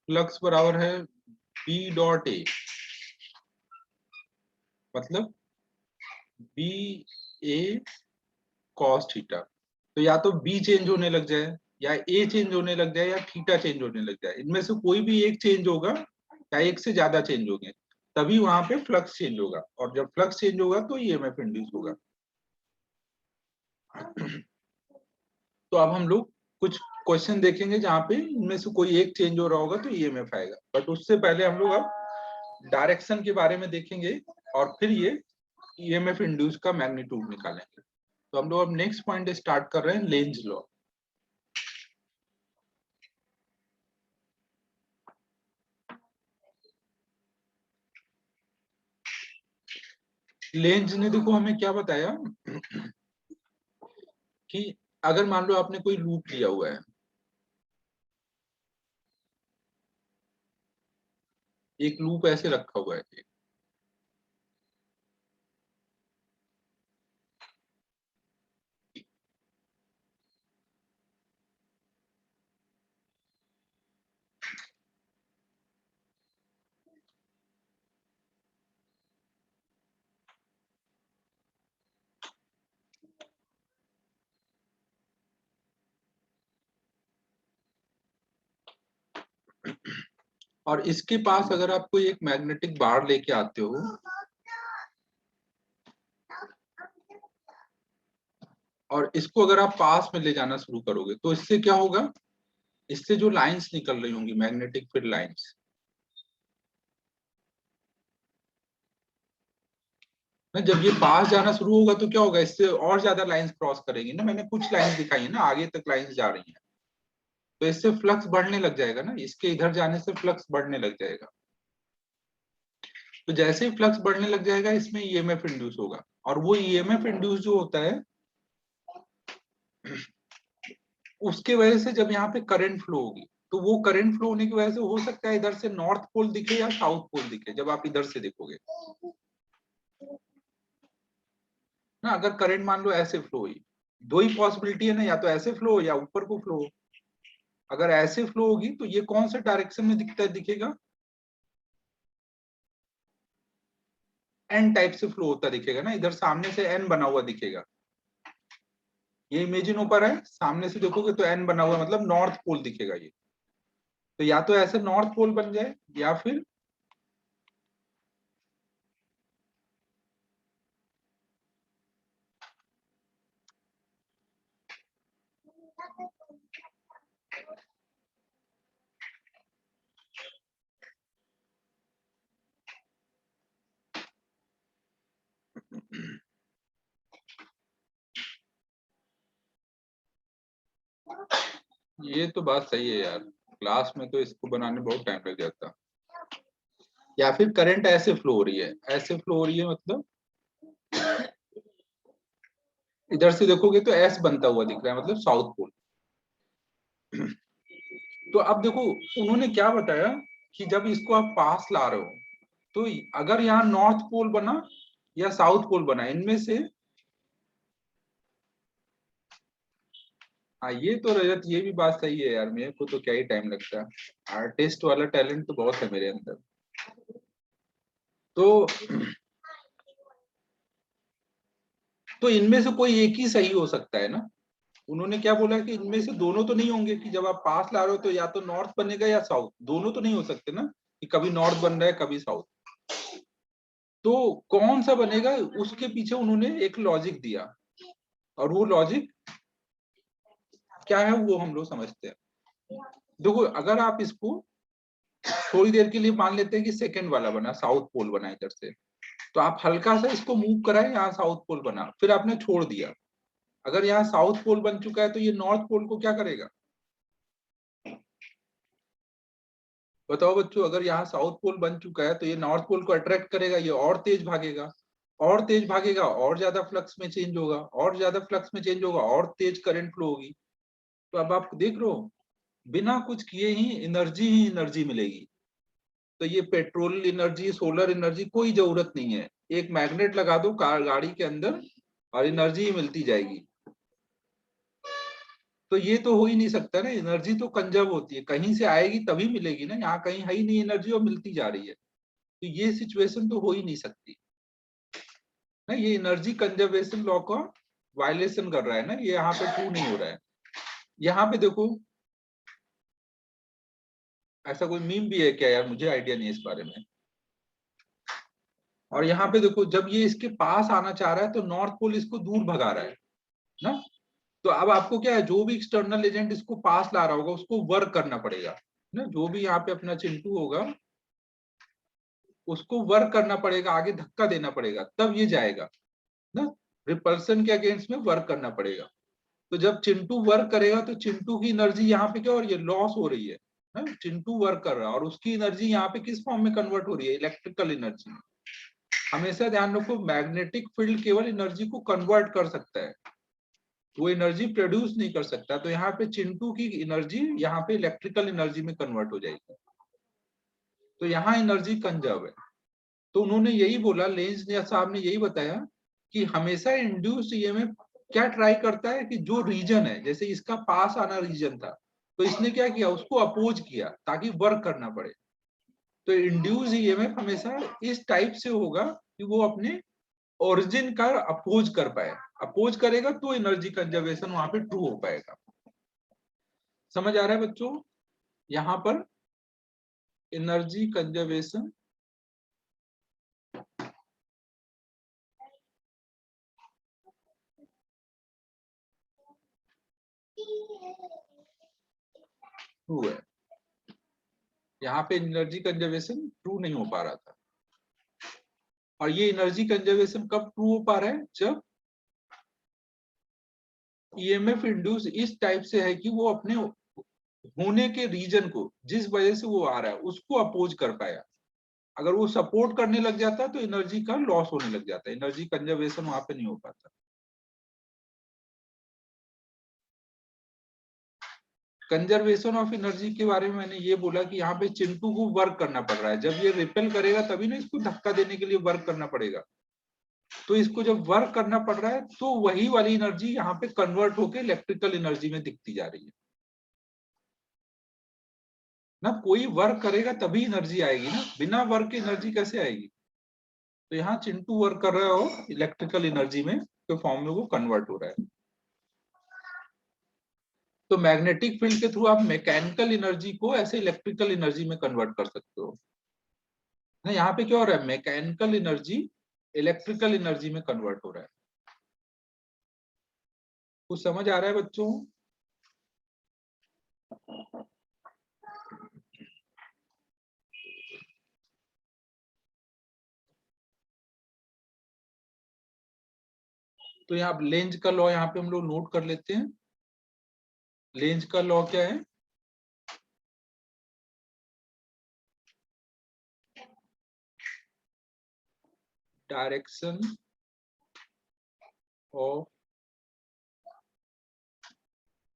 A: फ्लक्स बराबर है बी डॉट ए, मतलब बी ए कॉस थीटा। तो या तो बी चेंज होने लग जाए, या ए चेंज होने लग जाए, या थीटा चेंज होने लग जाए। इनमें से कोई भी एक चेंज होगा, या एक से ज्यादा चेंज होंगे, तभी वहां पे फ्लक्स चेंज होगा। और जब फ्लक्स चेंज होगा तो ईएमएफ इंड्यूस होगा। तो अब हम लोग कुछ क्वेश्चन देखेंगे जहां पे इनमें से कोई एक चेंज हो रहा होगा तो ईएमएफ आएगा। बट उससे पहले हम लोग अब डायरेक्शन के बारे में देखेंगे, और फिर ये ईएमएफ इंड्यूस का मैग्नीट्यूड निकालेंगे। तो हम लोग अब नेक्स्ट पॉइंट स्टार्ट कर रहे हैं, लेंज लॉ। लेंज ने देखो हमें क्या बताया कि अगर मान लो आपने कोई लूप लिया हुआ है, एक लूप ऐसे रखा हुआ है, और इसके पास अगर आप कोई एक मैग्नेटिक बार लेके आते हो, और इसको अगर आप पास में ले जाना शुरू करोगे तो इससे क्या होगा? इससे जो लाइंस निकल रही होंगी, मैग्नेटिक फील्ड लाइंस ना, जब ये पास जाना शुरू होगा तो क्या होगा? इससे और ज्यादा लाइंस क्रॉस करेंगी ना। मैंने कुछ लाइंस दिखाई है ना, आगे तक लाइंस जा रही हैं, तो इससे फ्लक्स बढ़ने लग जाएगा ना। इसके इधर जाने से फ्लक्स बढ़ने लग जाएगा। तो जैसे ही फ्लक्स बढ़ने लग जाएगा इसमें ईएमएफ इंड्यूस होगा, और वो ईएमएफ इंड्यूस जो होता है उसके वजह से जब यहाँ पे करंट फ्लो होगी, तो वो करंट फ्लो होने की वजह से हो सकता है इधर से नॉर्थ पोल दिखे या साउथ पोल दिखे जब आप इधर से देखोगे ना। अगर करंट मान लो ऐसे फ्लो हुई, दो ही पॉसिबिलिटी है ना, या तो ऐसे फ्लो हो या ऊपर को फ्लो हो। अगर ऐसे फ्लो होगी तो ये कौन से डायरेक्शन में दिखेगा, एन टाइप से फ्लो होता दिखेगा ना, इधर सामने से एन बना हुआ दिखेगा। ये इमेजिन ऊपर है, सामने से देखोगे तो एन बना हुआ मतलब नॉर्थ पोल दिखेगा ये। तो या तो ऐसे नॉर्थ पोल बन जाए या फिर ये तो बात सही है यार, क्लास में तो इसको बनाने में बहुत टाइम लग जाता। या फिर करंट ऐसे फ्लो हो रही है, ऐसे फ्लो हो रही है मतलब इधर से देखोगे तो एस बनता हुआ दिख रहा है मतलब साउथ पोल। तो अब देखो उन्होंने क्या बताया कि जब इसको आप पास ला रहे हो तो अगर यहाँ नॉर्थ पोल बना या साउथ पोल बना इनमें से, हाँ ये तो रजत ये भी बात सही है यार, मेरे को तो क्या ही टाइम लगता है, आर्टिस्ट वाला टैलेंट तो बहुत है मेरे अंदर। तो इनमें से कोई एक ही सही हो सकता है ना। उन्होंने क्या बोला कि इनमें से दोनों तो नहीं होंगे, कि जब आप पास ला रहे हो तो या तो नॉर्थ बनेगा या साउथ, दोनों तो नहीं हो सकते ना, कि कभी नॉर्थ बन रहा है कभी साउथ। तो कौन सा बनेगा उसके पीछे उन्होंने एक लॉजिक दिया, और वो लॉजिक क्या है वो हम लोग समझते हैं। देखो अगर आप इसको थोड़ी देर के लिए मान लेते हैं कि सेकंड वाला बना, साउथ पोल बना इधर से, तो आप हल्का सा इसको मूव कराए, यहाँ साउथ पोल बना, फिर आपने छोड़ दिया। अगर यहाँ साउथ पोल बन चुका है तो ये नॉर्थ पोल को क्या करेगा, बताओ बच्चों। अगर यहाँ साउथ पोल बन चुका है तो ये नॉर्थ पोल को अट्रैक्ट करेगा, ये और तेज भागेगा, और तेज भागेगा, और ज्यादा फ्लक्स में चेंज होगा, और ज्यादा फ्लक्स में चेंज होगा, और तेज करंट फ्लो होगी। तो अब आप देख रहे हो बिना कुछ किए ही एनर्जी मिलेगी। तो ये पेट्रोल एनर्जी, सोलर एनर्जी कोई जरूरत नहीं है, एक मैग्नेट लगा दो कार गाड़ी के अंदर और एनर्जी मिलती जाएगी। तो ये तो हो ही नहीं सकता ना, एनर्जी तो कंजर्व होती है, कहीं से आएगी तभी मिलेगी ना, यहाँ कहीं है ही नहीं एनर्जी और मिलती जा रही है। तो ये सिचुएशन तो हो ही नहीं सकती ना, ये एनर्जी कंजर्वेशन लॉ का वायलेशन कर रहा है ना, ये यहाँ पे ट्रू नहीं हो रहा है। यहाँ पे देखो ऐसा कोई मीम भी है क्या यार, मुझे आइडिया नहीं है इस बारे में। और यहाँ पे देखो जब ये इसके पास आना चाह रहा है तो नॉर्थ पोल इसको दूर भगा रहा है ना। तो अब आपको क्या है, जो भी एक्सटर्नल एजेंट इसको पास ला रहा होगा उसको वर्क करना पड़ेगा ना, जो भी यहाँ पे अपना चिंटू होगा उसको वर्क करना पड़ेगा, आगे धक्का देना पड़ेगा तब ये जाएगा ना, रिपल्सन के अगेंस्ट में वर्क करना पड़ेगा। तो जब चिंटू वर्क करेगा तो चिंटू की एनर्जी यहाँ पे क्या हो रही है, लॉस हो रही है ना, चिंटू वर्क कर रहा है और उसकी एनर्जी यहाँ पे किस फॉर्म में कन्वर्ट हो रही है, इलेक्ट्रिकल एनर्जी में। हमेशा ध्यान रखो मैग्नेटिक फील्ड केवल एनर्जी को कन्वर्ट कर सकता है, वो एनर्जी प्रोड्यूस नहीं कर सकता। तो यहाँ पे चिंटू की एनर्जी यहाँ पे इलेक्ट्रिकल एनर्जी में कन्वर्ट हो जाएगी, तो यहाँ एनर्जी कंजर्व है। तो उन्होंने यही बोला, लेंज ने साहब ने यही बताया कि हमेशा इंड्यूस्ड ईएमएफ क्या ट्राई करता है कि जो रीजन है, जैसे इसका पास आना रीजन था तो इसने क्या किया, उसको अपोज किया ताकि वर्क करना पड़े। तो इंड्यूस ईएमएफ हमेशा इस टाइप से होगा कि वो अपने ओरिजिन का अपोज कर पाए, अपोज करेगा तो एनर्जी कंजर्वेशन वहां पे ट्रू हो पाएगा। समझ आ रहा है बच्चों, यहाँ पर एनर्जी कंजर्वेशन ट्रू है, यहाँ पे एनर्जी कंजर्वेशन ट्रू नहीं हो पा रहा था। और ये एनर्जी कंजर्वेशन कब ट्रू हो पा रहा है, जब ईएमएफ इंड्यूस इस टाइप से है कि वो अपने होने के रीजन को, जिस वजह से वो आ रहा है उसको अपोज कर पाया। अगर वो सपोर्ट करने लग जाता है तो एनर्जी का लॉस होने लग जाता है, एनर्जी कंजर्वेशन वहां पे नहीं हो पाता। कंजर्वेशन ऑफ एनर्जी के बारे में मैंने ये बोला कि यहाँ पे चिंटू को वर्क करना पड़ रहा है, जब ये रिपेल करेगा तभी ना इसको धक्का देने के लिए वर्क करना पड़ेगा। तो इसको जब वर्क करना पड़ रहा है तो वही वाली एनर्जी यहाँ पे कन्वर्ट होके इलेक्ट्रिकल एनर्जी में दिखती जा रही है ना। कोई वर्क करेगा तभी एनर्जी आएगी ना, बिना वर्क की एनर्जी कैसे आएगी। तो यहाँ चिंटू वर्क कर रहा हो इलेक्ट्रिकल एनर्जी में तो फॉर्म में वो कन्वर्ट हो रहा है। तो मैग्नेटिक फील्ड के थ्रू आप मैकेनिकल एनर्जी को ऐसे इलेक्ट्रिकल एनर्जी में कन्वर्ट कर सकते हो ना। यहाँ पे क्या हो रहा है, मैकेनिकल एनर्जी इलेक्ट्रिकल एनर्जी में कन्वर्ट हो रहा है। कुछ समझ आ रहा है बच्चों। तो यहाँ लेंज का लॉ यहाँ पे हम लोग नोट कर लेते हैं। लेंज का लॉ क्या है, direction of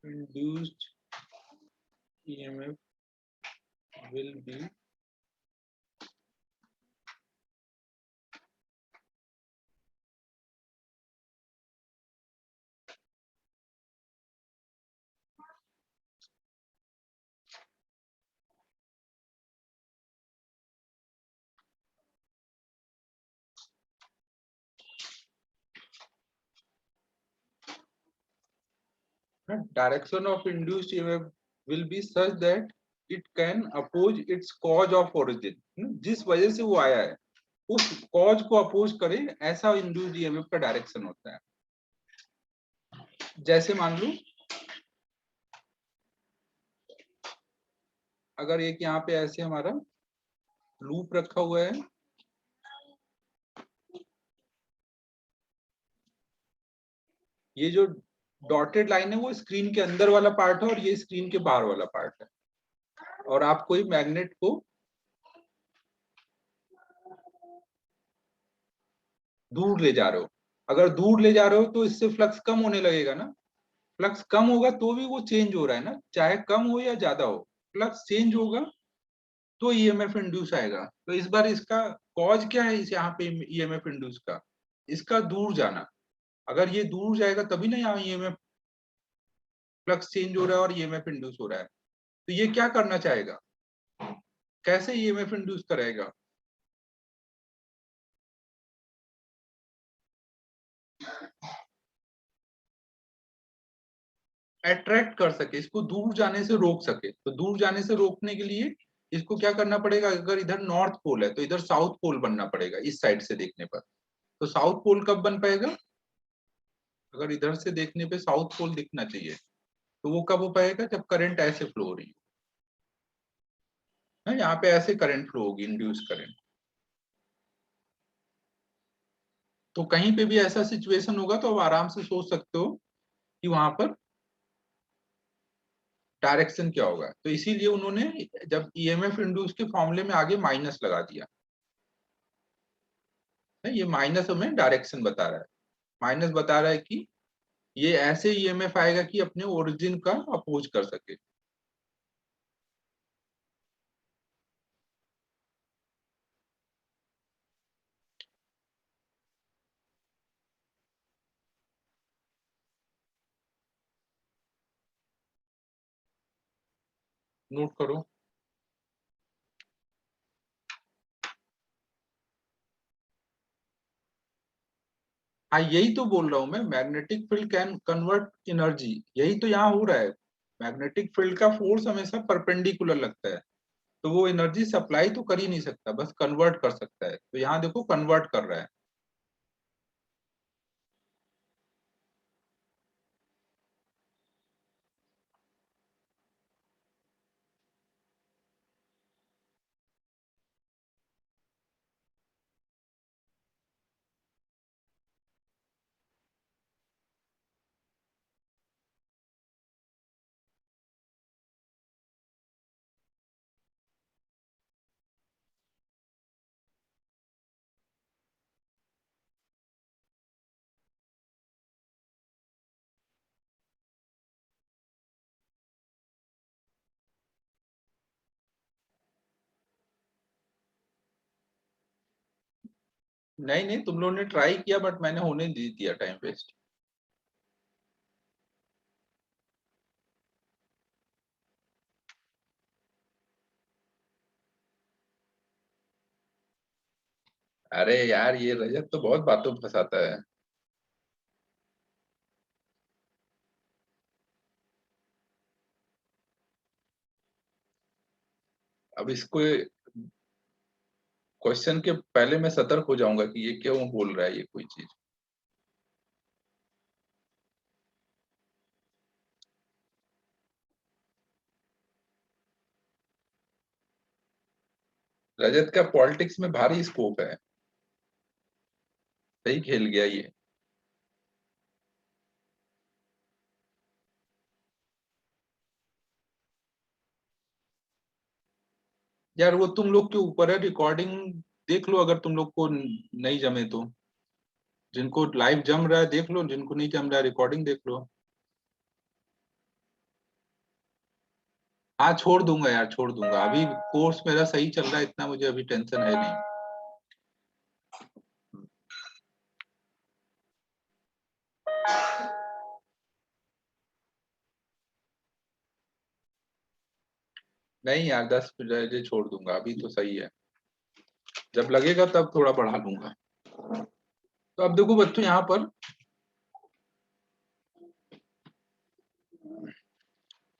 A: induced EMF will be direction of induced EMF will be such that it can oppose its cause of origin। जिस वजह से वो आया है उस कॉज को अपोज करे, ऐसा इंड्यूस्ड ईएमएफ का डायरेक्शन होता है। जैसे मान लो अगर एक यहाँ पे ऐसे हमारा लूप रखा हुआ है, ये जो डॉटेड लाइन है वो स्क्रीन के अंदर वाला पार्ट है और ये स्क्रीन के बाहर वाला पार्ट है, और आप कोई मैग्नेट को दूर ले जा रहे हो। अगर दूर ले जा रहे हो तो इससे फ्लक्स कम होने लगेगा ना। फ्लक्स कम होगा तो भी वो चेंज हो रहा है ना, चाहे कम हो या ज्यादा हो, फ्लक्स चेंज होगा तो ईएमएफ इंड्यूस आएगा। तो इस बार इसका कॉज क्या है इस यहाँ पे ईएमएफ इंड्यूस का, इसका दूर जाना। अगर ये दूर जाएगा तभी ना यहाँ ईएमएफ फ्लक्स चेंज हो रहा है और ईएमएफ इंड्यूस हो रहा है। तो ये क्या करना चाहेगा, कैसे ईएमएफ इंड्यूस करेगा, अट्रैक्ट कर सके, इसको दूर जाने से रोक सके। तो दूर जाने से रोकने के लिए इसको क्या करना पड़ेगा, अगर इधर नॉर्थ पोल है तो इधर साउथ पोल बनना पड़ेगा इस साइड से देखने पर। तो साउथ पोल कब बन पाएगा, अगर इधर से देखने पे साउथ पोल दिखना चाहिए तो वो कब हो पाएगा, जब करंट ऐसे फ्लो हो रही है, यहाँ पे ऐसे करंट फ्लो होगी, इंड्यूस करंट। तो कहीं पे भी ऐसा सिचुएशन होगा तो आप आराम से सोच सकते हो कि वहां पर डायरेक्शन क्या होगा। तो इसीलिए उन्होंने जब ईएमएफ इंड्यूस के फॉर्मूले में आगे माइनस लगा दिया है, ये माइनस हमें डायरेक्शन बता रहा है। माइनस बता रहा है कि ये ऐसे ईएमएफ आएगा कि अपने ओरिजिन का अपोज कर सके। नोट करो। हाँ यही तो बोल रहा हूं मैं, magnetic field can convert energy, यही तो यहाँ हो रहा है। मैग्नेटिक फील्ड का फोर्स हमेशा परपेंडिकुलर लगता है, तो वो एनर्जी सप्लाई तो कर ही नहीं सकता, बस कन्वर्ट कर सकता है। तो यहाँ देखो कन्वर्ट कर रहा है। नहीं नहीं, तुम लोगों ने ट्राई किया बट मैंने होने नहीं दिया टाइम वेस्ट। अरे यार ये रजत तो बहुत बातों में फंसाता है। अब इसको क्वेश्चन के पहले मैं सतर्क हो जाऊंगा कि ये क्यों बोल रहा है ये कोई चीज। रजत का पॉलिटिक्स में भारी स्कोप है। सही खेल गया ये। यार वो तुम लोग के ऊपर है, रिकॉर्डिंग देख लो अगर तुम लोग को नहीं जमे तो। जिनको लाइव जम रहा है देख लो, जिनको नहीं जम रहा है रिकॉर्डिंग देख लो। हाँ छोड़ दूंगा यार, छोड़ दूंगा अभी। कोर्स मेरा सही चल रहा है, इतना मुझे अभी टेंशन है नहीं। नहीं यार 10 बजे छोड़ दूंगा, अभी तो सही है। जब लगेगा तब थोड़ा बढ़ा लूंगा। तो अब देखो बच्चों यहाँ पर,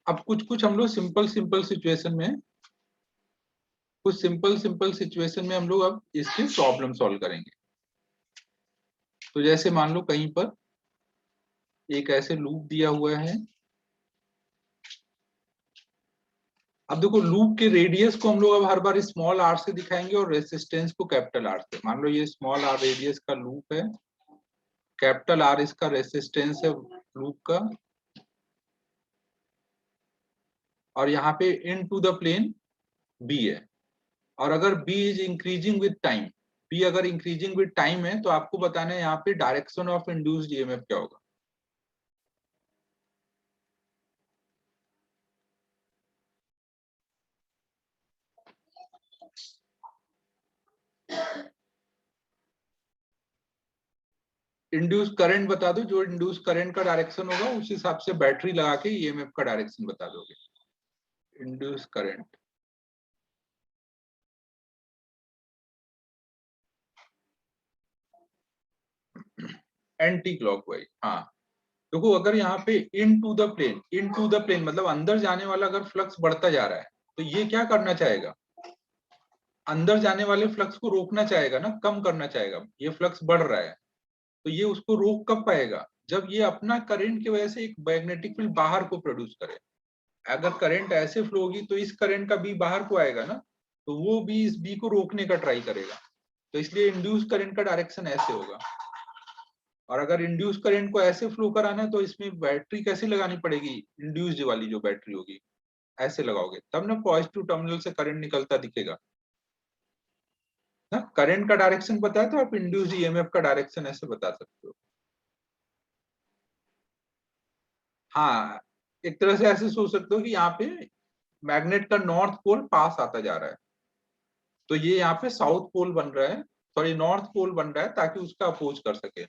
A: अब कुछ कुछ हम लोग सिंपल सिंपल सिचुएशन में, कुछ सिंपल सिंपल सिचुएशन में हम लोग अब इसके प्रॉब्लम सॉल्व करेंगे। तो जैसे मान लो कहीं पर एक ऐसे लूप दिया हुआ है। अब देखो लूप के रेडियस को हम लोग अब हर बार स्मॉल आर से दिखाएंगे और रेसिस्टेंस को कैपिटल आर से। मान लो ये स्मॉल आर रेडियस का लूप है, कैपिटल आर इसका रेसिस्टेंस है लूप का, और यहाँ पे into the plane B है। और अगर B is increasing with time, B अगर इंक्रीजिंग विद टाइम है तो आपको बताना है यहाँ पे डायरेक्शन ऑफ इंड्यूस्ड ईएमएफ क्या होगा। इंड्यूस करंट बता दो, जो इंड्यूस करंट का डायरेक्शन होगा उस हिसाब से बैटरी लगा के ईएमएफ का डायरेक्शन बता दोगे। इंड्यूस करंट एंटी क्लॉकवाइज, हाँ। देखो अगर यहाँ पे into the plane, into the plane मतलब अंदर जाने वाला अगर फ्लक्स बढ़ता जा रहा है तो ये क्या करना चाहेगा, अंदर जाने वाले फ्लक्स को रोकना चाहेगा ना, कम करना चाहेगा। ये फ्लक्स बढ़ रहा है तो ये उसको रोक कब पाएगा, जब ये अपना करंट की वजह से एक मैग्नेटिक फील्ड बाहर को प्रोड्यूस करे। अगर करंट ऐसे फ्लो होगी तो इस करंट का बी बाहर को आएगा ना, तो वो बी इस बी को रोकने का ट्राई करेगा। तो इसलिए इंड्यूस करंट का डायरेक्शन ऐसे होगा। और अगर इंड्यूस करंट को ऐसे फ्लो कराना है तो इसमें बैटरी कैसे लगानी पड़ेगी, इंड्यूस्ड वाली जो बैटरी होगी ऐसे लगाओगे तब ना पॉजिटिव टर्मिनल से करंट निकलता दिखेगा ना। करंट का डायरेक्शन पता है तो आप इंड्यूस्ड ईएमएफ का डायरेक्शन ऐसे बता सकते हो। हाँ, एक तरह से ऐसे सोच सकते हो कि यहाँ पे मैग्नेट का नॉर्थ पोल पास आता जा रहा है, तो ये यहाँ पे साउथ पोल बन रहा है, सॉरी नॉर्थ पोल बन रहा है ताकि उसका अपोज कर सके।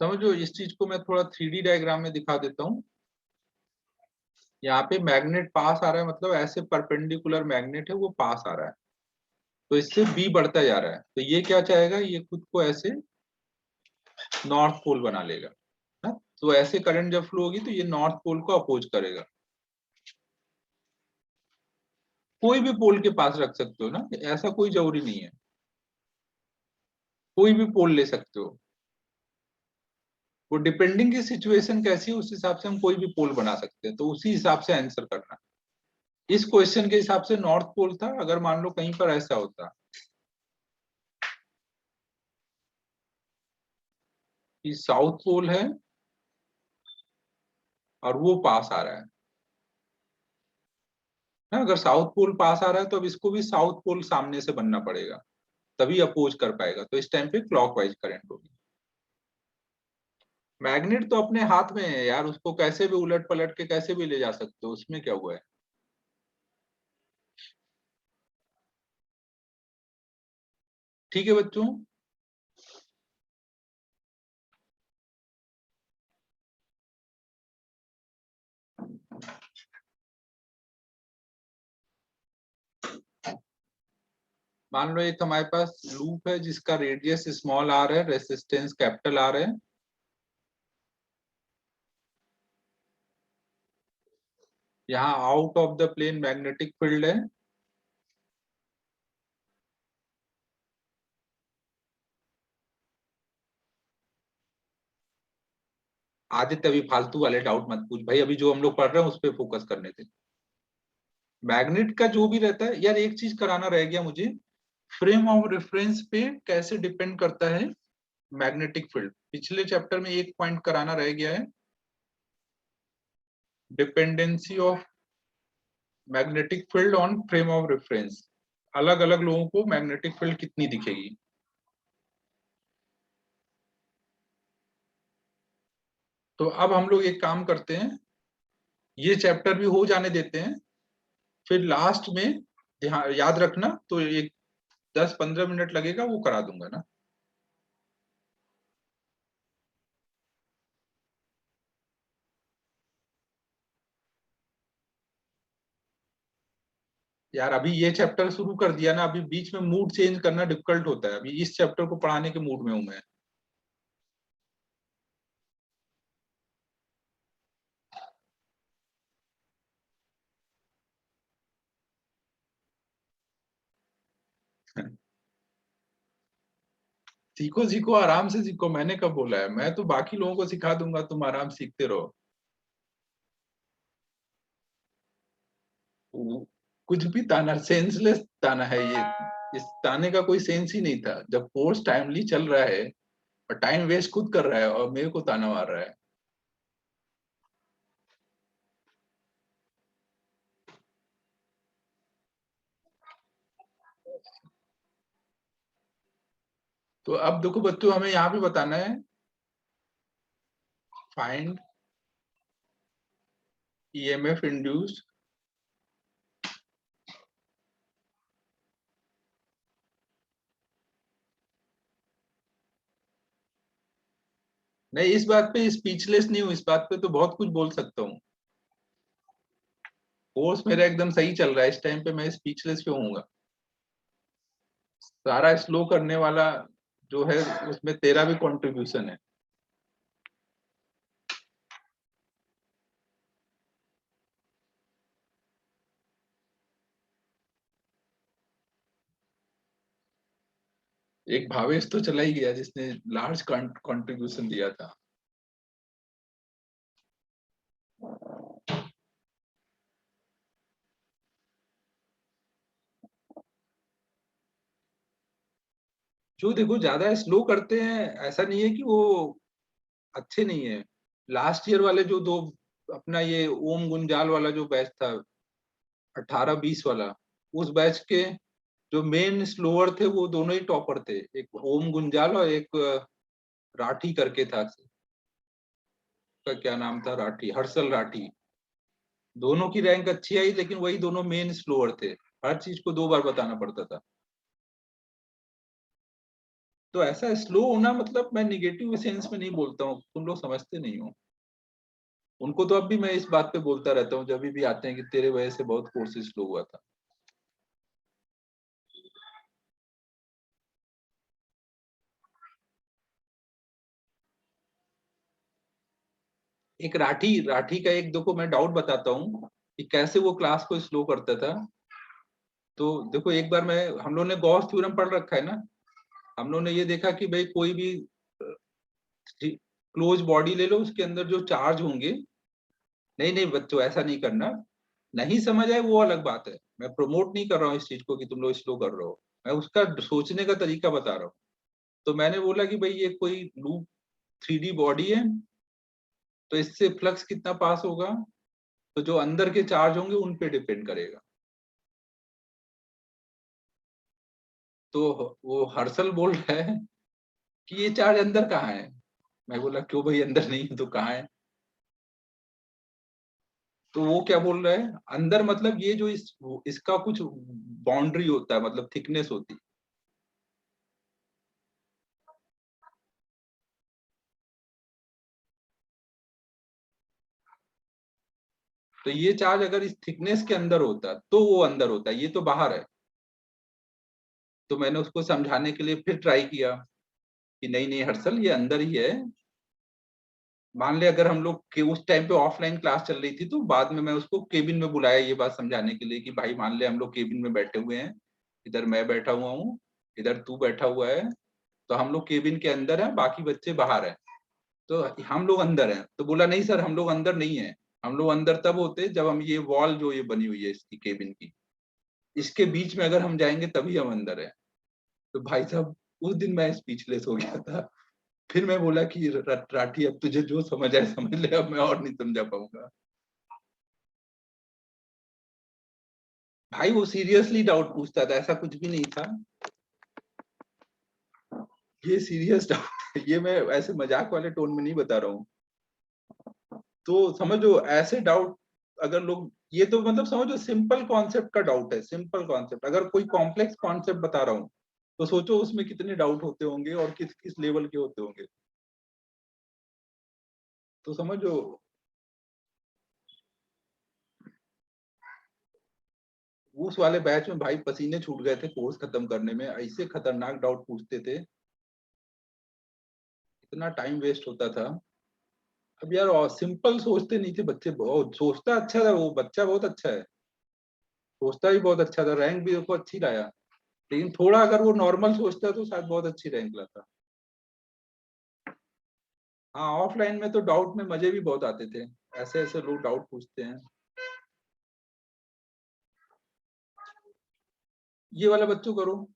A: समझो इस चीज को मैं थोड़ा 3D डायग्राम में दिखा देता हूँ। यहाँ पे मैग्नेट पास आ रहा है, मतलब ऐसे परपेंडिकुलर मैग्नेट है वो पास आ रहा है, तो इससे बी बढ़ता जा रहा है, तो ये क्या चाहेगा, ये खुद को ऐसे नॉर्थ पोल बना लेगा ना। तो ऐसे करंट जब फ्लो होगी तो ये नॉर्थ पोल को अपोज करेगा। कोई भी पोल के पास रख सकते हो ना, ऐसा कोई जरूरी नहीं है, कोई भी पोल ले सकते हो। वो डिपेंडिंग की सिचुएशन कैसी है उस हिसाब से हम कोई भी पोल बना सकते हैं, तो उसी हिसाब से आंसर करना। इस क्वेश्चन के हिसाब से नॉर्थ पोल था, अगर मान लो कहीं पर ऐसा होता कि साउथ पोल है और वो पास आ रहा है ना, अगर साउथ पोल पास आ रहा है तो अब इसको भी साउथ पोल सामने से बनना पड़ेगा, तभी अपोज कर पाएगा, तो इस टाइम पे क्लॉकवाइज करंट होगी। मैग्नेट तो अपने हाथ में है यार, उसको कैसे भी उलट पलट के कैसे भी ले जा सकते हो, उसमें क्या हुआ है। ठीक है बच्चों। मान लो एक हमारे पास लूप है जिसका रेडियस स्मॉल आर है, रेसिस्टेंस कैपिटल आर है। यहाँ out of the plane magnetic field है। आदित्य अभी फालतू वाले डाउट मत पूछ भाई, अभी जो हम लोग पढ़ रहे हैं उस पर फोकस करने थे। मैग्नेट का जो भी रहता है यार, एक चीज कराना रह गया मुझे, फ्रेम ऑफ रेफरेंस पे कैसे डिपेंड करता है मैग्नेटिक फील्ड। पिछले चैप्टर में एक पॉइंट कराना रह गया है, dependency of magnetic field on frame of reference. अलग अलग लोगों को मैग्नेटिक फील्ड कितनी दिखेगी। तो अब हम लोग एक काम करते हैं, ये चैप्टर भी हो जाने देते हैं, फिर लास्ट में ध्यान याद रखना तो एक 10-15 मिनट लगेगा, वो करा दूंगा ना। यार अभी ये चैप्टर शुरू कर दिया ना, अभी बीच में मूड चेंज करना डिफिकल्ट होता है। अभी इस चैप्टर को पढ़ाने के मूड में हूं मैं। सीखो सीखो, आराम से सीखो, मैंने कब बोला है? मैं तो बाकी लोगों को सिखा दूंगा, तुम आराम सीखते रहो। कुछ भी ताना, सेंसलेस ताना है ये। इस ताने का कोई सेंस ही नहीं था। जब कोर्स टाइमली चल रहा है और टाइम वेस्ट खुद कर रहा है और मेरे को ताना मार रहा है। तो अब देखो बच्चों, हमें यहाँ पे बताना है, फाइंड ईएमएफ इंड्यूस्ड। नहीं, इस बात पे स्पीचलेस नहीं हूँ, इस बात पे तो बहुत कुछ बोल सकता हूँ। कोर्स मेरा एकदम सही चल रहा है, इस टाइम पे मैं स्पीचलेस क्यों हूँगा? सारा स्लो करने वाला जो है उसमें तेरा भी कंट्रीब्यूशन है। एक भावेश तो चला ही गया जिसने लार्ज कंट्रीब्यूशन दिया था। जो देखो ज्यादा स्लो करते हैं, ऐसा नहीं है कि वो अच्छे नहीं है। लास्ट ईयर वाले जो दो, अपना ये ओम गुंजाल वाला जो बैच था, 18-20 वाला, उस बैच के जो मेन स्लोअर थे वो दोनों ही टॉपर थे। एक ओम गुंजाल और एक राठी करके था, उसका क्या नाम था, राठी, हर्षल राठी। दोनों की रैंक अच्छी आई, लेकिन वही दोनों मेन स्लोअर थे। हर चीज को 2 बार बताना पड़ता था। तो ऐसा स्लो होना मतलब मैं निगेटिव सेंस में नहीं बोलता हूँ, तुम लोग समझते नहीं हो। उनको तो अब भी मैं इस बात पे बोलता रहता हूँ जब भी आते हैं कि तेरे वजह से बहुत कोर्सेज स्लो हुआ था। एक राठी राठी का एक देखो मैं डाउट बताता हूँ कि कैसे वो क्लास को स्लो करता था। तो देखो एक बार मैं, हम लोग ने गॉस थ्योरम पढ़ रखा है ना। हम लोग ने ये देखा कि भाई कोई भी क्लोज बॉडी ले लो, उसके अंदर जो चार्ज होंगे। नहीं नहीं बच्चों, ऐसा नहीं करना। नहीं समझ आए वो अलग बात है, मैं प्रमोट नहीं कर रहा हूँ इस चीज को कि तुम लोग स्लो कर रहे हो। मैं उसका सोचने का तरीका बता रहा हूँ। तो मैंने बोला कि भाई ये कोई लूप 3D बॉडी है, तो इससे फ्लक्स कितना पास होगा, तो जो अंदर के चार्ज होंगे उन पे डिपेंड करेगा। तो वो हर्षल बोल रहा है कि ये चार्ज अंदर कहाँ है। मैं बोला क्यों भाई, अंदर नहीं है तो कहाँ है? तो वो क्या बोल रहा है, अंदर मतलब ये जो इसका कुछ बाउंड्री होता है, मतलब थिकनेस होती है। तो ये चार्ज अगर इस थिकनेस के अंदर होता तो वो अंदर होता, ये तो बाहर है। तो मैंने उसको समझाने के लिए फिर ट्राई किया कि नहीं नहीं हर्षल, ये अंदर ही है। मान ले अगर हम लोग के उस टाइम पे ऑफलाइन क्लास चल रही थी, तो बाद में मैं उसको केबिन में बुलाया ये बात समझाने के लिए कि भाई मान ले हम लोग केबिन में बैठे हुए हैं, इधर मैं बैठा हुआ हूँ, इधर तू बैठा हुआ है, तो हम लोग केबिन के अंदर हैं, बाकी बच्चे बाहर हैं, तो हम लोग अंदर हैं। तो बोला नहीं सर, हम लोग अंदर नहीं है, हम लोग अंदर तब होते जब हम ये वॉल जो ये बनी हुई है इसकी केबिन की, इसके बीच में अगर हम जाएंगे तभी हम अंदर है। तो भाई साहब उस दिन मैं स्पीचलेस हो गया था। फिर मैं बोला कि राठी अब तुझे जो समझ आए समझ ले, अब मैं और नहीं समझा पाऊंगा। भाई वो सीरियसली डाउट पूछता था, ऐसा कुछ भी नहीं था, ये सीरियस डाउट है, ये मैं ऐसे मजाक वाले टोन में नहीं बता रहा हूँ। तो समझो ऐसे डाउट अगर लोग, ये तो मतलब समझो सिंपल कॉन्सेप्ट का डाउट है, सिंपल कॉन्सेप्ट, अगर कोई कॉम्प्लेक्स कॉन्सेप्ट बता रहा हूँ तो सोचो उसमें कितने डाउट होते होंगे और किस किस लेवल के होते होंगे। तो समझो उस वाले बैच में भाई पसीने छूट गए थे कोर्स खत्म करने में, ऐसे खतरनाक डाउट पूछते थे, इतना टाइम वेस्ट होता था। अब यार और सिंपल सोचते नहीं थे बच्चे, बहुत सोचता अच्छा था, वो बच्चा बहुत अच्छा है, सोचता भी बहुत अच्छा था, रैंक भी देखो अच्छी लाया। लेकिन थोड़ा अगर वो नॉर्मल सोचता तो शायद बहुत अच्छी रैंक लाता। हाँ ऑफलाइन में तो डाउट में मजे भी बहुत आते थे, ऐसे ऐसे लोग डाउट पूछते हैं। ये वाला बच्चों करो।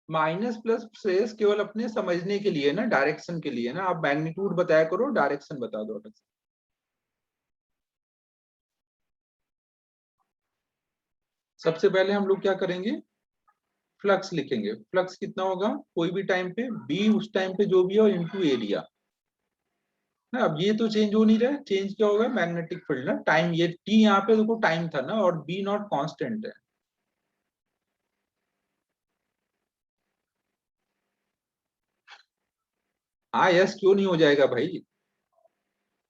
A: माइनस प्लस श्रेयस केवल अपने समझने के लिए ना, डायरेक्शन के लिए ना, आप मैग्नीट्यूड बताया करो, डायरेक्शन बता दो अलग से। सबसे पहले हम लोग क्या करेंगे, फ्लक्स लिखेंगे। फ्लक्स कितना होगा कोई भी टाइम पे, बी उस टाइम पे जो भी हो इनटू एरिया ना। अब ये तो चेंज हो नहीं रहा है, चेंज क्या होगा, मैग्नेटिक फील्ड ना, टाइम, ये टी यहाँ पे देखो टाइम था ना, और बी नॉट कांस्टेंट है। हाँ यस क्यों नहीं हो जाएगा भाई,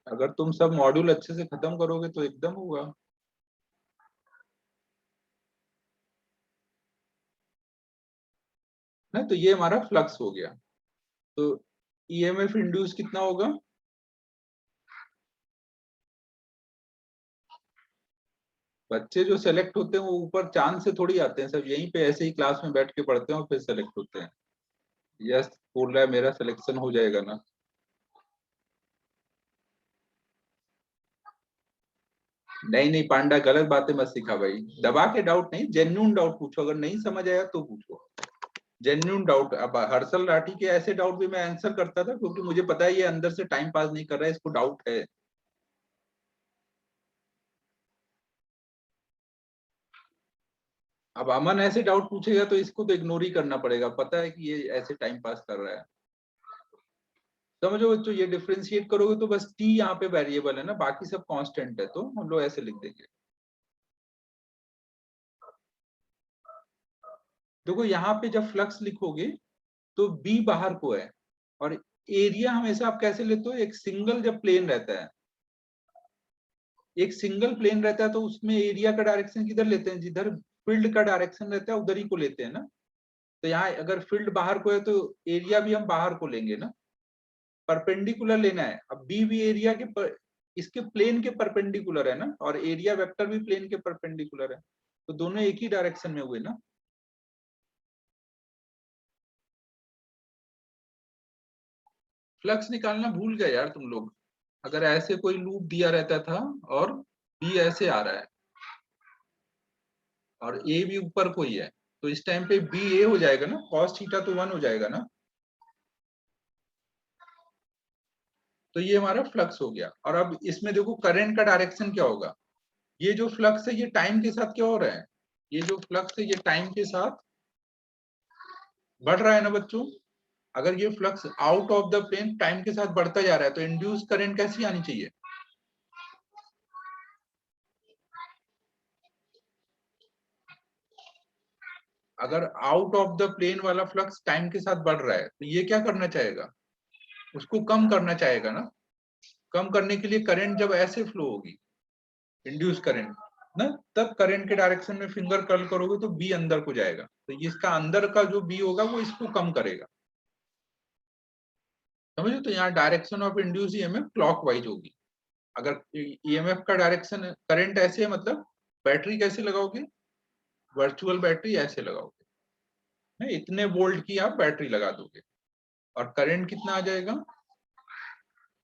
A: अगर तुम सब मॉड्यूल अच्छे से खत्म करोगे तो एकदम होगा। ना तो ये हमारा फ्लक्स हो गया। तो ईएमएफ इंड्यूस कितना होगा, बच्चे जो सेलेक्ट होते हैं वो ऊपर चांद से थोड़ी आते हैं, सब यहीं पे ऐसे ही क्लास में बैठ के पढ़ते हैं और फिर सेलेक्ट होते हैं। यस बोल रहा है मेरा सिलेक्शन हो जाएगा ना। नहीं नहीं पांडा गलत बातें मत सिखा भाई, दबा के डाउट नहीं, जेन्यून डाउट पूछो, अगर नहीं समझ आया तो पूछो, जेन्यून डाउट। अब हर्षल राठी के ऐसे डाउट भी मैं आंसर करता था, क्योंकि मुझे पता है ये अंदर से टाइम पास नहीं कर रहा है, इसको डाउट है। अब अमन ऐसे डाउट पूछेगा तो इसको तो इग्नोर ही करना पड़ेगा, पता है कि ये ऐसे टाइम पास कर रहा है। समझो बच्चों, ये डिफरेंशिएट करोगे तो बस टी यहाँ पे वेरिएबल है ना, बाकी सब कांस्टेंट है, तो हम लोग ऐसे लिख देंगे। देखो यहाँ पे जब फ्लक्स लिखोगे तो बी बाहर को है, और एरिया हमेशा आप कैसे लेते हो, एक सिंगल जब प्लेन रहता है, एक सिंगल प्लेन रहता है तो उसमें एरिया का डायरेक्शन किधर लेते हैं, जिधर फील्ड का डायरेक्शन रहता है उधर ही को लेते हैं ना। तो यहाँ अगर फील्ड बाहर को है तो एरिया भी हम बाहर को लेंगे ना, परपेंडिकुलर लेना है। अब बी भी एरिया के इसके प्लेन के परपेंडिकुलर है ना, और एरिया वेक्टर भी प्लेन के परपेंडिकुलर है, तो दोनों एक ही डायरेक्शन में हुए ना। फ्लक्स निकालना भूल गए यार तुम लोग, अगर ऐसे कोई लूप दिया रहता था और बी ऐसे आ रहा है और ए भी ऊपर कोई है, तो इस टाइम पे बी ए हो जाएगा ना, कॉस थीटा तो 1 हो जाएगा ना। तो ये हमारा फ्लक्स हो गया। और अब इसमें देखो करंट का डायरेक्शन क्या होगा, ये जो फ्लक्स है ये टाइम के साथ क्या हो रहा है, ये जो फ्लक्स है ये टाइम के साथ बढ़ रहा है ना बच्चों। अगर ये flux out of the plane time के साथ बढ़ता जा रहा है तो इंड्यूस करंट कैसी आनी चाहिए? अगर आउट ऑफ द प्लेन वाला फ्लक्स टाइम के साथ बढ़ रहा है तो ये क्या करना चाहेगा? उसको कम करना चाहेगा ना। कम करने के लिए करंट जब ऐसे फ्लो होगी, इंड्यूस करंट ना, तब करंट के डायरेक्शन में फिंगर कर्ल करोगे तो बी अंदर को जाएगा, तो इसका अंदर का जो बी होगा वो इसको कम करेगा, समझो। तो यहाँ direction of induce EMF clockwise होगी। अगर ईएमएफ का डायरेक्शन करंट ऐसे है, मतलब बैटरी कैसे लगाओगे? वर्चुअल बैटरी ऐसे लगाओगे ना, इतने वोल्ट की आप बैटरी लगा दोगे और करंट कितना आ जाएगा?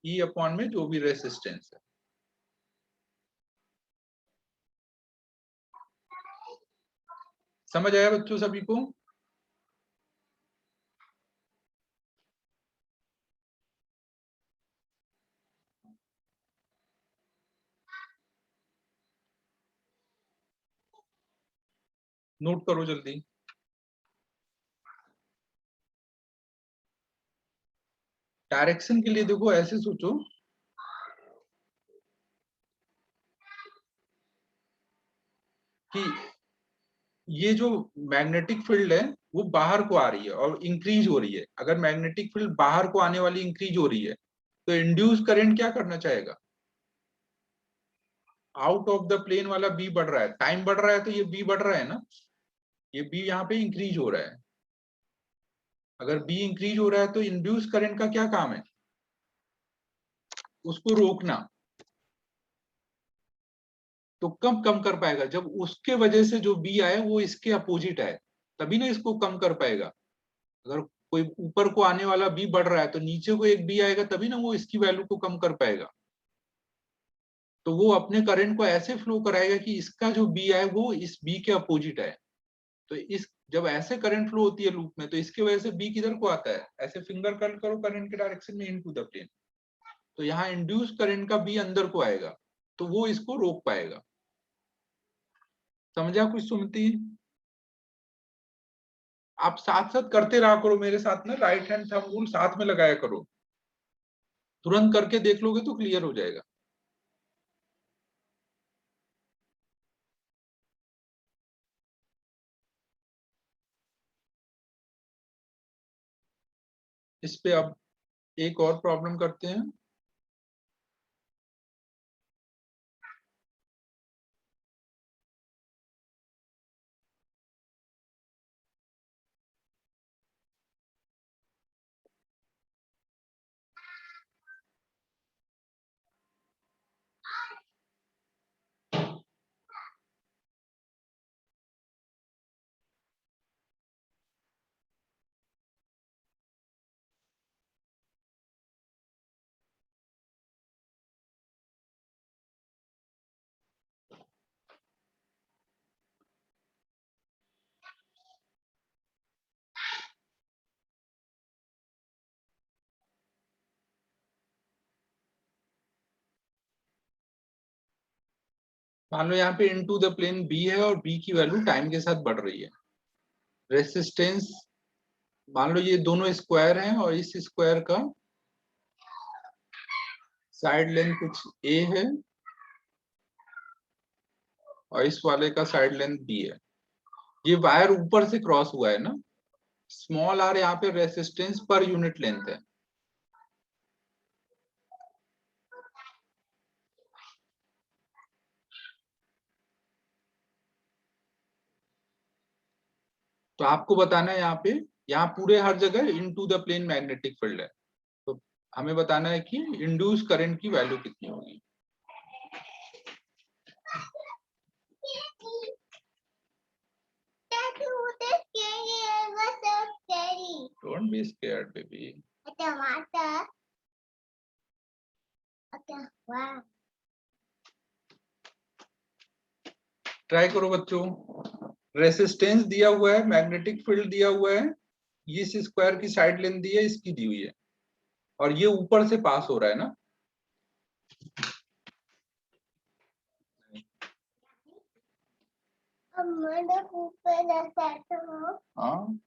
A: ई अपॉन में जो भी रेसिस्टेंस है। समझ आया बच्चों सभी को? नोट करो जल्दी। डायरेक्शन के लिए देखो ऐसे सोचो कि ये जो मैग्नेटिक फील्ड है वो बाहर को आ रही है और इंक्रीज हो रही है। अगर मैग्नेटिक फील्ड बाहर को आने वाली इंक्रीज हो रही है तो इंड्यूस करंट क्या करना चाहेगा? आउट ऑफ द प्लेन वाला बी बढ़ रहा है, टाइम बढ़ रहा है तो ये बी बढ़ रहा है ना, ये बी यहाँ पे इंक्रीज हो रहा है। अगर बी इंक्रीज हो रहा है तो इंड्यूस करंट का क्या काम है? उसको रोकना। तो कब कम कर पाएगा? जब उसके वजह से जो बी आए वो इसके अपोजिट आए, तभी ना इसको कम कर पाएगा। अगर कोई ऊपर को आने वाला बी बढ़ रहा है तो नीचे को एक बी आएगा, तभी ना वो इसकी वैल्यू को कम कर पाएगा। तो वो अपने करंट को ऐसे फ्लो कराएगा कि इसका जो बी आए वो इस बी के अपोजिट आए। तो इस जब ऐसे करंट फ्लो होती है लूप में तो इसके वजह से बी किधर को आता है? ऐसे फिंगर कर्ल करो करंट के डायरेक्शन में इनटू द प्लेन, तो यहाँ इंड्यूस करंट का बी अंदर को आएगा तो वो इसको रोक पाएगा। समझा कुछ सुमति? आप साथ साथ करते रहा करो मेरे साथ ना, राइट हैंड थंब रूल साथ में लगाया करो, तुरंत करके देख लोगे तो क्लियर हो जाएगा। इस पे अब एक और प्रॉब्लम करते हैं। मान लो यहाँ पे इनटू द प्लेन बी है और बी की वैल्यू टाइम के साथ बढ़ रही है। रेसिस्टेंस मान लो ये दोनों स्क्वायर हैं और इस स्क्वायर का साइड लेंथ कुछ ए है और इस वाले का साइड लेंथ बी है। ये वायर ऊपर से क्रॉस हुआ है ना, स्मॉल आर यहाँ पे रेसिस्टेंस पर यूनिट लेंथ है। तो आपको बताना है यहाँ पे, यहाँ पूरे हर जगह into the plane magnetic field है, तो हमें बताना है कि इंड्यूस करंट की वैल्यू कितनी होगी। Don't be scared, baby. Try करो बच्चों। रेसिस्टेंस दिया हुआ है, मैग्नेटिक फील्ड दिया हुआ है, ये इस स्क्वायर की साइड लेंथ दी है, इसकी दी हुई है और ये ऊपर से पास हो रहा है ना। हाँ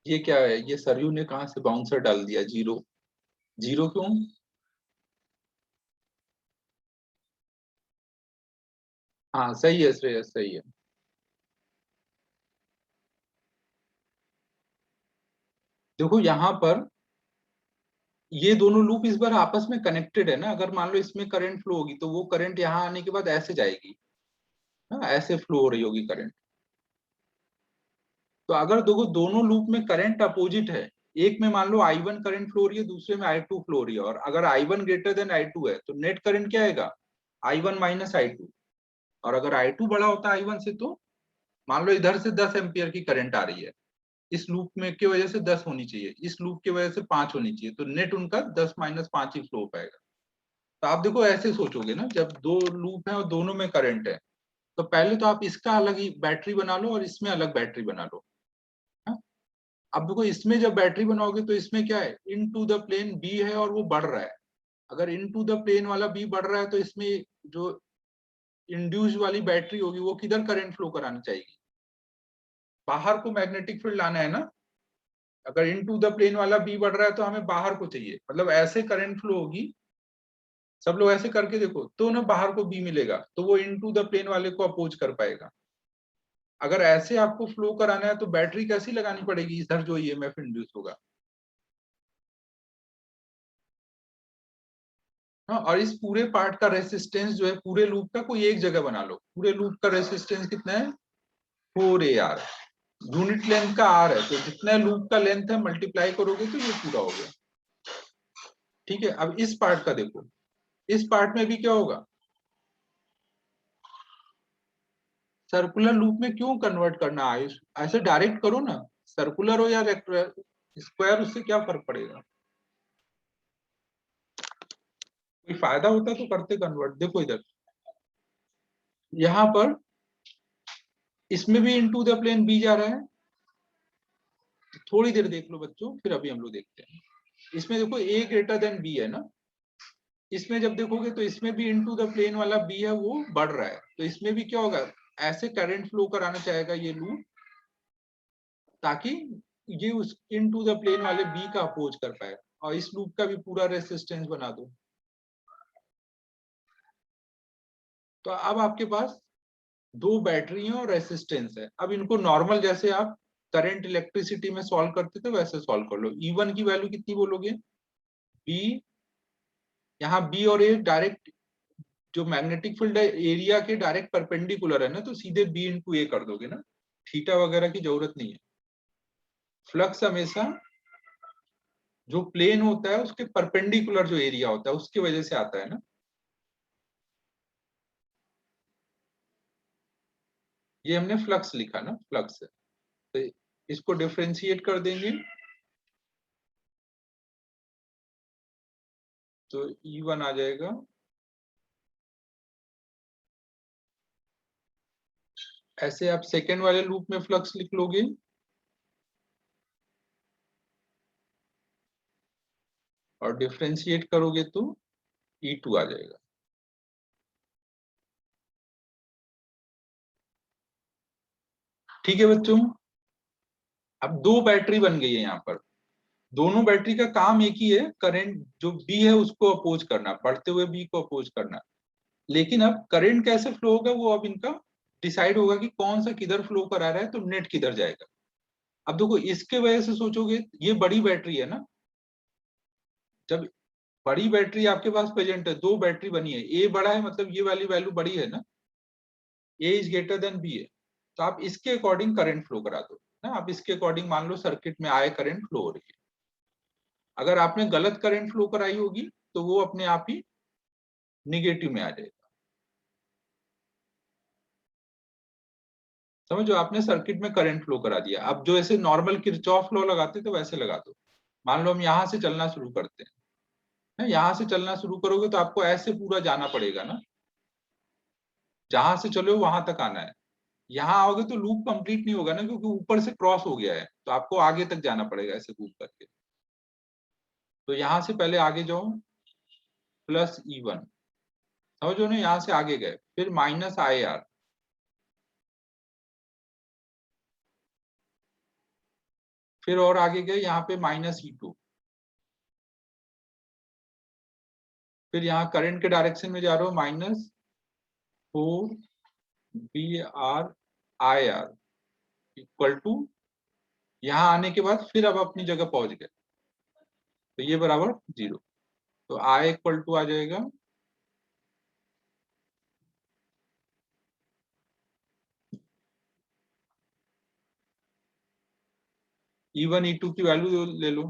A: ये क्या है, ये सरयू ने कहाँ से बाउंसर डाल दिया, जीरो। जीरो क्यों? हाँ सही है श्रेयस, सही है। देखो यहाँ पर ये दोनों लूप इस बार आपस में कनेक्टेड है ना। अगर मान लो इसमें करंट फ्लो होगी तो वो करंट यहाँ आने के बाद ऐसे जाएगी, हाँ ऐसे फ्लो हो रही होगी करंट। तो अगर देखो दोनों लूप में करंट अपोजिट है, एक में मान लो I1 करंट फ्लो हो रही है, दूसरे में I2 फ्लो हो रही है, और अगर I1 ग्रेटर देन I2 है तो नेट करंट क्या आएगा, I1 माइनस I2। और अगर I2 बड़ा होता है I1 से तो मान लो इधर से 10 एम्पियर की करंट आ रही है, इस लूप में की वजह से 10 होनी चाहिए, इस लूप की वजह से 5 होनी चाहिए, तो नेट उनका 10 माइनस 5 ही फ्लो हो पाएगा। तो आप देखो ऐसे सोचोगे ना, जब दो लूप है और दोनों में करंट है, तो पहले तो आप इसका अलग ही बैटरी बना लो और इसमें अलग बैटरी बना लो। हाँ? अब देखो इसमें जब बैटरी बनाओगे तो इसमें क्या है, इन टू द प्लेन बी है और वो बढ़ रहा है। अगर इन टू द प्लेन वाला बी बढ़ रहा है तो इसमें जो इंड्यूस वाली बैटरी होगी वो किधर करंट फ्लो करानी चाहिए, बाहर को मैग्नेटिक फील्ड लाना है ना। अगर इन टू द प्लेन वाला बी बढ़ रहा है तो हमें बाहर को चाहिए, मतलब ऐसे करंट फ्लो होगी। सब लोग ऐसे करके देखो तो ना बाहर को बी मिलेगा, तो वो इन टू द प्लेन वाले को अपोज कर पाएगा। अगर ऐसे आपको फ्लो कराना है तो बैटरी कैसी लगानी पड़ेगी, इधर जो ईएमएफ इंड्यूस होगा। हाँ, और इस पूरे पार्ट का रेसिस्टेंस जो है पूरे लूप का कोई एक जगह बना लो। पूरे लूप का रेसिस्टेंस कितना है, 4 AR। यूनिट लेंथ का आर है, तो जितना लूप का लेंथ है मल्टीप्लाई करोगे तो ये पूरा हो गया। ठीक है, अब इस पार्ट का देखो, इस पार्ट में भी क्या होगा, सर्कुलर लूप में क्यों कन्वर्ट करना आयुष, ऐसे डायरेक्ट करो ना। सर्कुलर हो या स्क्वायर, उससे क्या फर्क पड़ेगा। कोई फायदा होता तो करते कन्वर्ट। देखो इधर यहाँ पर इसमें भी इनटू द प्लेन बी जा रहा है। थोड़ी देर देख लो बच्चों, फिर अभी हम लोग देखते हैं। इसमें देखो ए ग्रेटर देन बी है ना, इसमें जब देखोगे तो इसमें भी इनटू द प्लेन वाला बी है वो बढ़ रहा है, तो इसमें भी क्या होगा, ऐसे करंट फ्लो कराना चाहेगा ये लूप, ताकि ये उस इनटू द प्लेन वाले बी का अपोज कर पाए। और इस लूप का भी पूरा रेसिस्टेंस बना दो। तो अब आपके पास दो बैटरी और रेसिस्टेंस है। अब इनको नॉर्मल जैसे आप करंट इलेक्ट्रिसिटी में सॉल्व करते थे वैसे सॉल्व कर लो। E1 की वैल्यू कितनी बोलोगे, बी, यहाँ बी और ए डायरेक्ट जो मैग्नेटिक फील्ड है एरिया के डायरेक्ट परपेंडिकुलर है ना, तो सीधे बी इंटू ए कर दोगे ना, थीटा वगैरह की जरूरत नहीं है। फ्लक्स हमेशा जो प्लेन होता है उसके परपेंडिकुलर जो एरिया होता है उसकी वजह से आता है ना। ये हमने फ्लक्स लिखा ना, फ्लक्स है, तो इसको डिफरेंशिएट कर देंगे तो E1 आ जाएगा। ऐसे आप सेकेंड वाले लूप में फ्लक्स लिख लोगे और डिफरेंशिएट करोगे तो E2 आ जाएगा। ठीक है बच्चों, अब दो बैटरी बन गई है यहाँ पर। दोनों बैटरी का काम एक ही है, करंट जो बी है उसको अपोज करना, बढ़ते हुए बी को अपोज करना। लेकिन अब करंट कैसे फ्लो होगा वो अब इनका डिसाइड होगा कि कौन सा किधर फ्लो करा रहा है तो नेट किधर जाएगा। अब देखो इसके वजह से सोचोगे, ये बड़ी बैटरी है ना, जब बड़ी बैटरी आपके पास प्रेजेंट है, दो बैटरी बनी है, ए बड़ा है मतलब ये वाली वैल्यू बड़ी है ना, ए इज ग्रेटर देन बी है, तो आप इसके अकॉर्डिंग करंट फ्लो करा दो ना। आप इसके अकॉर्डिंग मान लो सर्किट में आए करंट फ्लो हो रही है। अगर आपने गलत करंट फ्लो कराई होगी तो वो अपने आप ही निगेटिव में आ जाएगा। समझो, आपने सर्किट में करंट फ्लो करा दिया। अब जो ऐसे नॉर्मल किरचॉफ लॉ लगाते थे वैसे लगा दो। मान लो हम यहां से चलना शुरू करते हैं ना, यहां से चलना शुरू करोगे तो आपको ऐसे पूरा जाना पड़ेगा ना, जहां से चलो वहां तक आना है। यहाँ आओगे तो लूप कंप्लीट नहीं होगा ना, क्योंकि ऊपर से क्रॉस हो गया है, तो आपको आगे तक जाना पड़ेगा ऐसे घूम करके। तो यहाँ से पहले आगे जाओ, प्लस E1, समझो ना, यहाँ से आगे गए, फिर माइनस IR, फिर और आगे गए यहाँ पे माइनस E2, फिर यहाँ करंट के डायरेक्शन में जा रहे हो, -4BR इक्वल टू, यहाँ आने के बाद फिर अब अपनी जगह पहुंच गए, तो ये बराबर 0। तो I इक्वल टू आ जाएगा E1 E2 की वैल्यू ले लो।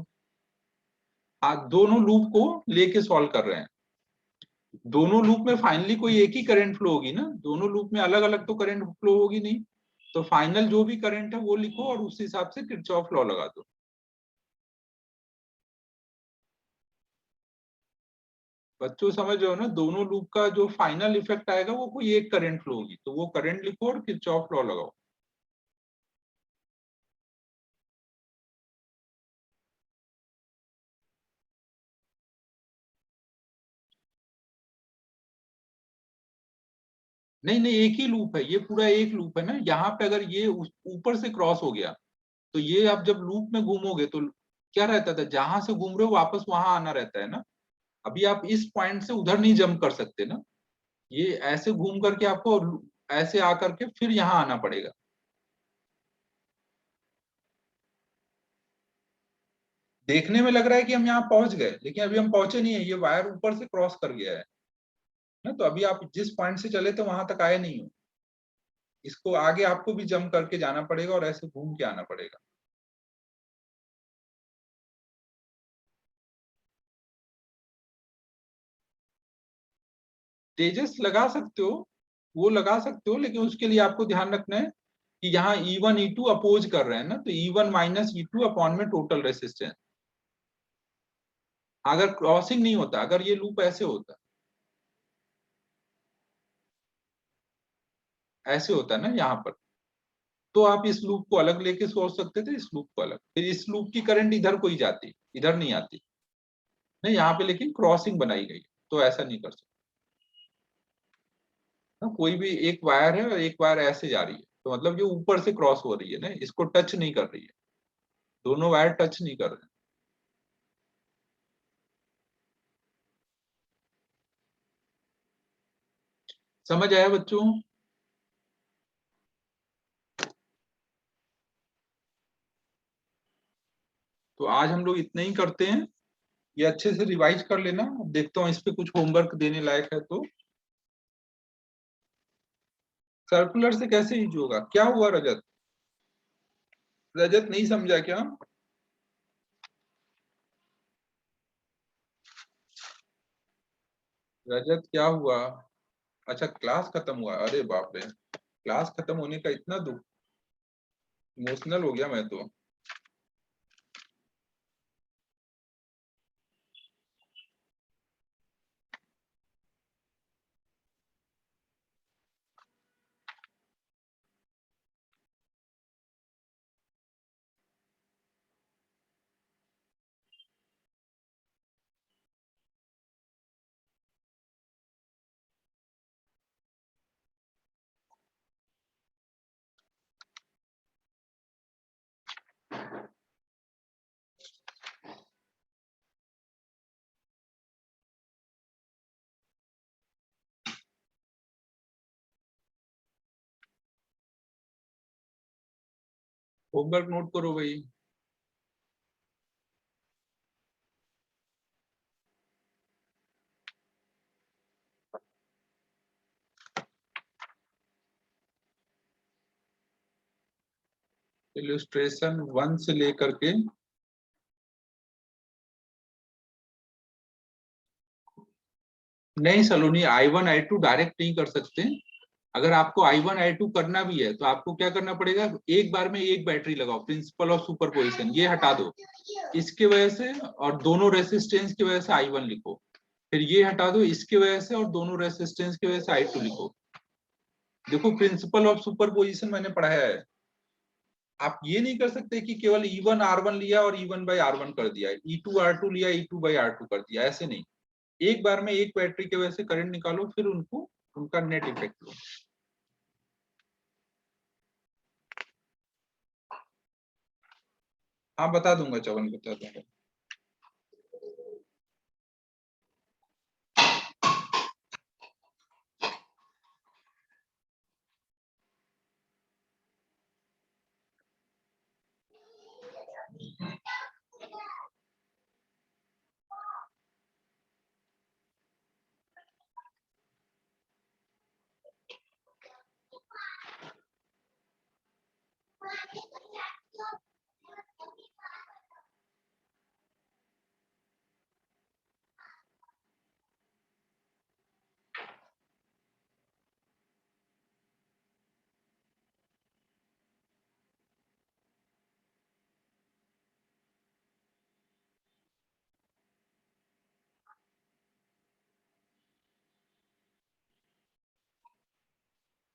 A: हाँ, दोनों लूप को लेके सॉल्व कर रहे हैं। दोनों लूप में फाइनली कोई एक ही करंट फ्लो होगी ना, दोनों लूप में अलग अलग तो करंट फ्लो होगी नहीं। तो फाइनल जो भी करंट है वो लिखो और उस हिसाब से किरचॉफ लॉ लगा दो। बच्चों समझ रहे हो ना, दोनों लूप का जो फाइनल इफेक्ट आएगा वो कोई एक करंट फ्लो होगी, तो वो करंट लिखो और किरचॉफ लॉ लगाओ। नहीं नहीं, एक ही लूप है, ये पूरा एक लूप है ना। यहाँ पे अगर ये ऊपर से क्रॉस हो गया तो ये आप जब लूप में घूमोगे तो क्या रहता था, जहां से घूम रहे हो वापस वहां आना रहता है ना। अभी आप इस पॉइंट से उधर नहीं जंप कर सकते ना, ये ऐसे घूम करके आपको ऐसे आकर के फिर यहाँ आना पड़ेगा। देखने में लग रहा है कि हम यहाँ पहुंच गए, लेकिन अभी हम पहुंचे नहीं है, ये वायर ऊपर से क्रॉस कर गया है ना। तो अभी आप जिस पॉइंट से चले थे वहां तक आए नहीं हो, इसको आगे आपको भी जंप करके जाना पड़ेगा और ऐसे घूम के आना पड़ेगा। तेजस लगा सकते हो, वो लगा सकते हो, लेकिन उसके लिए आपको ध्यान रखना है कि यहाँ E1 E2 अपोज कर रहे हैं ना, तो E1 माइनस E2 अपॉन में टोटल रेसिस्टेंस। अगर क्रॉसिंग नहीं होता, अगर ये लूप ऐसे होता, ऐसे होता ना यहाँ पर, तो आप इस लूप को अलग लेके सोच सकते थे, इस लूप को अलग, फिर इस लूप की करंट इधर को ही जाती, इधर नहीं आती। नहीं, यहाँ पे लेकिन क्रॉसिंग बनाई गई, तो ऐसा नहीं कर सकते ना। कोई भी एक वायर है और एक वायर ऐसे जा रही है, तो मतलब ये ऊपर से क्रॉस हो रही है ना, इसको टच नहीं कर रही है, दोनों वायर टच नहीं कर रहे हैं। समझ आया बच्चों? तो आज हम लोग इतना ही करते हैं, ये अच्छे से रिवाइज कर लेना। अब देखता हूँ इस पे कुछ होमवर्क देने लायक है तो। सर्कुलर से कैसे यूज होगा, क्या हुआ रजत? रजत नहीं समझा क्या? रजत क्या हुआ? अच्छा, क्लास खत्म हुआ, अरे बाप रे, क्लास खत्म होने का इतना दुख, इमोशनल हो गया मैं तो। होमवर्क नोट करो भाई। इलस्ट्रेशन 1 से लेकर के नहीं सलोनी, I1 I2 डायरेक्ट नहीं कर सकते। अगर आपको I1 I2 करना भी है तो आपको क्या करना पड़ेगा, एक बार में एक बैटरी लगाओ, प्रिंसिपल ऑफ सुपरपोजिशन ये हटा दो इसके वजह से, और दोनों रेसिस्टेंस की वजह से I1 लिखो, फिर ये हटा दो इसके वजह से और दोनों रेसिस्टेंस की वजह से I2 लिखो। देखो प्रिंसिपल ऑफ सुपरपोजिशन मैंने पढ़ाया है। आप ये नहीं कर सकते कि केवल E1 R1 लिया और E1 by R1 कर दिया, E2 R2 लिया E2 by R2 कर दिया, ऐसे नहीं। एक बार में एक बैटरी की वजह से करंट निकालो, फिर उनको उनका नेट इफेक्ट लो। हाँ बता दूंगा चवन, बता दूंगा।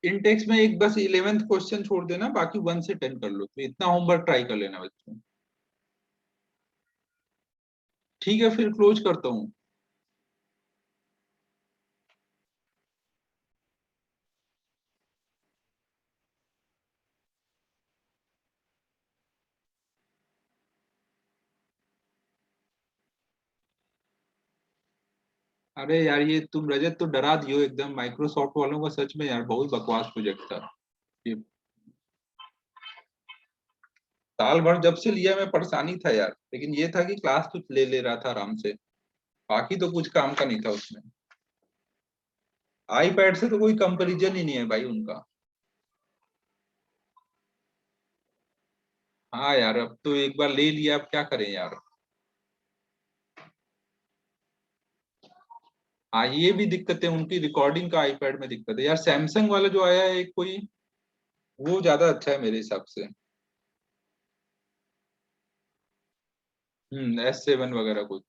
A: इनटेक्स में एक बस 11th क्वेश्चन छोड़ देना, बाकी 1 से 10 कर लो, तो इतना होमवर्क ट्राई कर लेना बच्चों। ठीक है फिर क्लोज करता हूँ। अरे यार ये तुम रजत तो डरा दियो एकदम, माइक्रोसॉफ्ट वालों का सच में यार बहुत बकवास प्रोजेक्ट था ये। साल भर जब से लिया मैं परेशानी था यार, लेकिन ये था कि क्लास तो ले ले रहा था आराम से, बाकी तो कुछ काम का नहीं था उसमें। आईपैड से तो कोई कंपैरिजन ही नहीं है भाई उनका। हाँ यार अब तो एक बार ले लिया, अब क्या करें यार। हाँ ये भी दिक्कत है, उनकी रिकॉर्डिंग का आईपैड में दिक्कत है यार। सैमसंग वाला जो आया है एक कोई, वो ज्यादा अच्छा है मेरे हिसाब से। S7 वगैरह कुछ।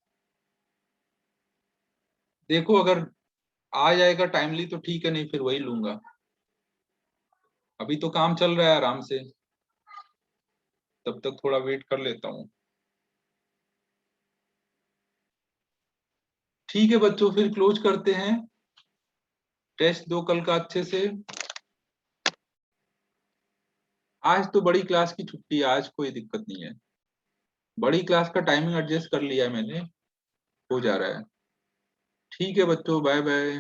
A: देखो अगर आ जाएगा टाइमली तो ठीक है, नहीं फिर वही लूंगा। अभी तो काम चल रहा है आराम से, तब तक थोड़ा वेट कर लेता हूँ। ठीक है बच्चों फिर क्लोज करते हैं। टेस्ट दो कल का अच्छे से। आज तो बड़ी क्लास की छुट्टी है, आज कोई दिक्कत नहीं है। बड़ी क्लास का टाइमिंग एडजस्ट कर लिया है मैंने, हो जा रहा है। ठीक है बच्चों, बाय बाय।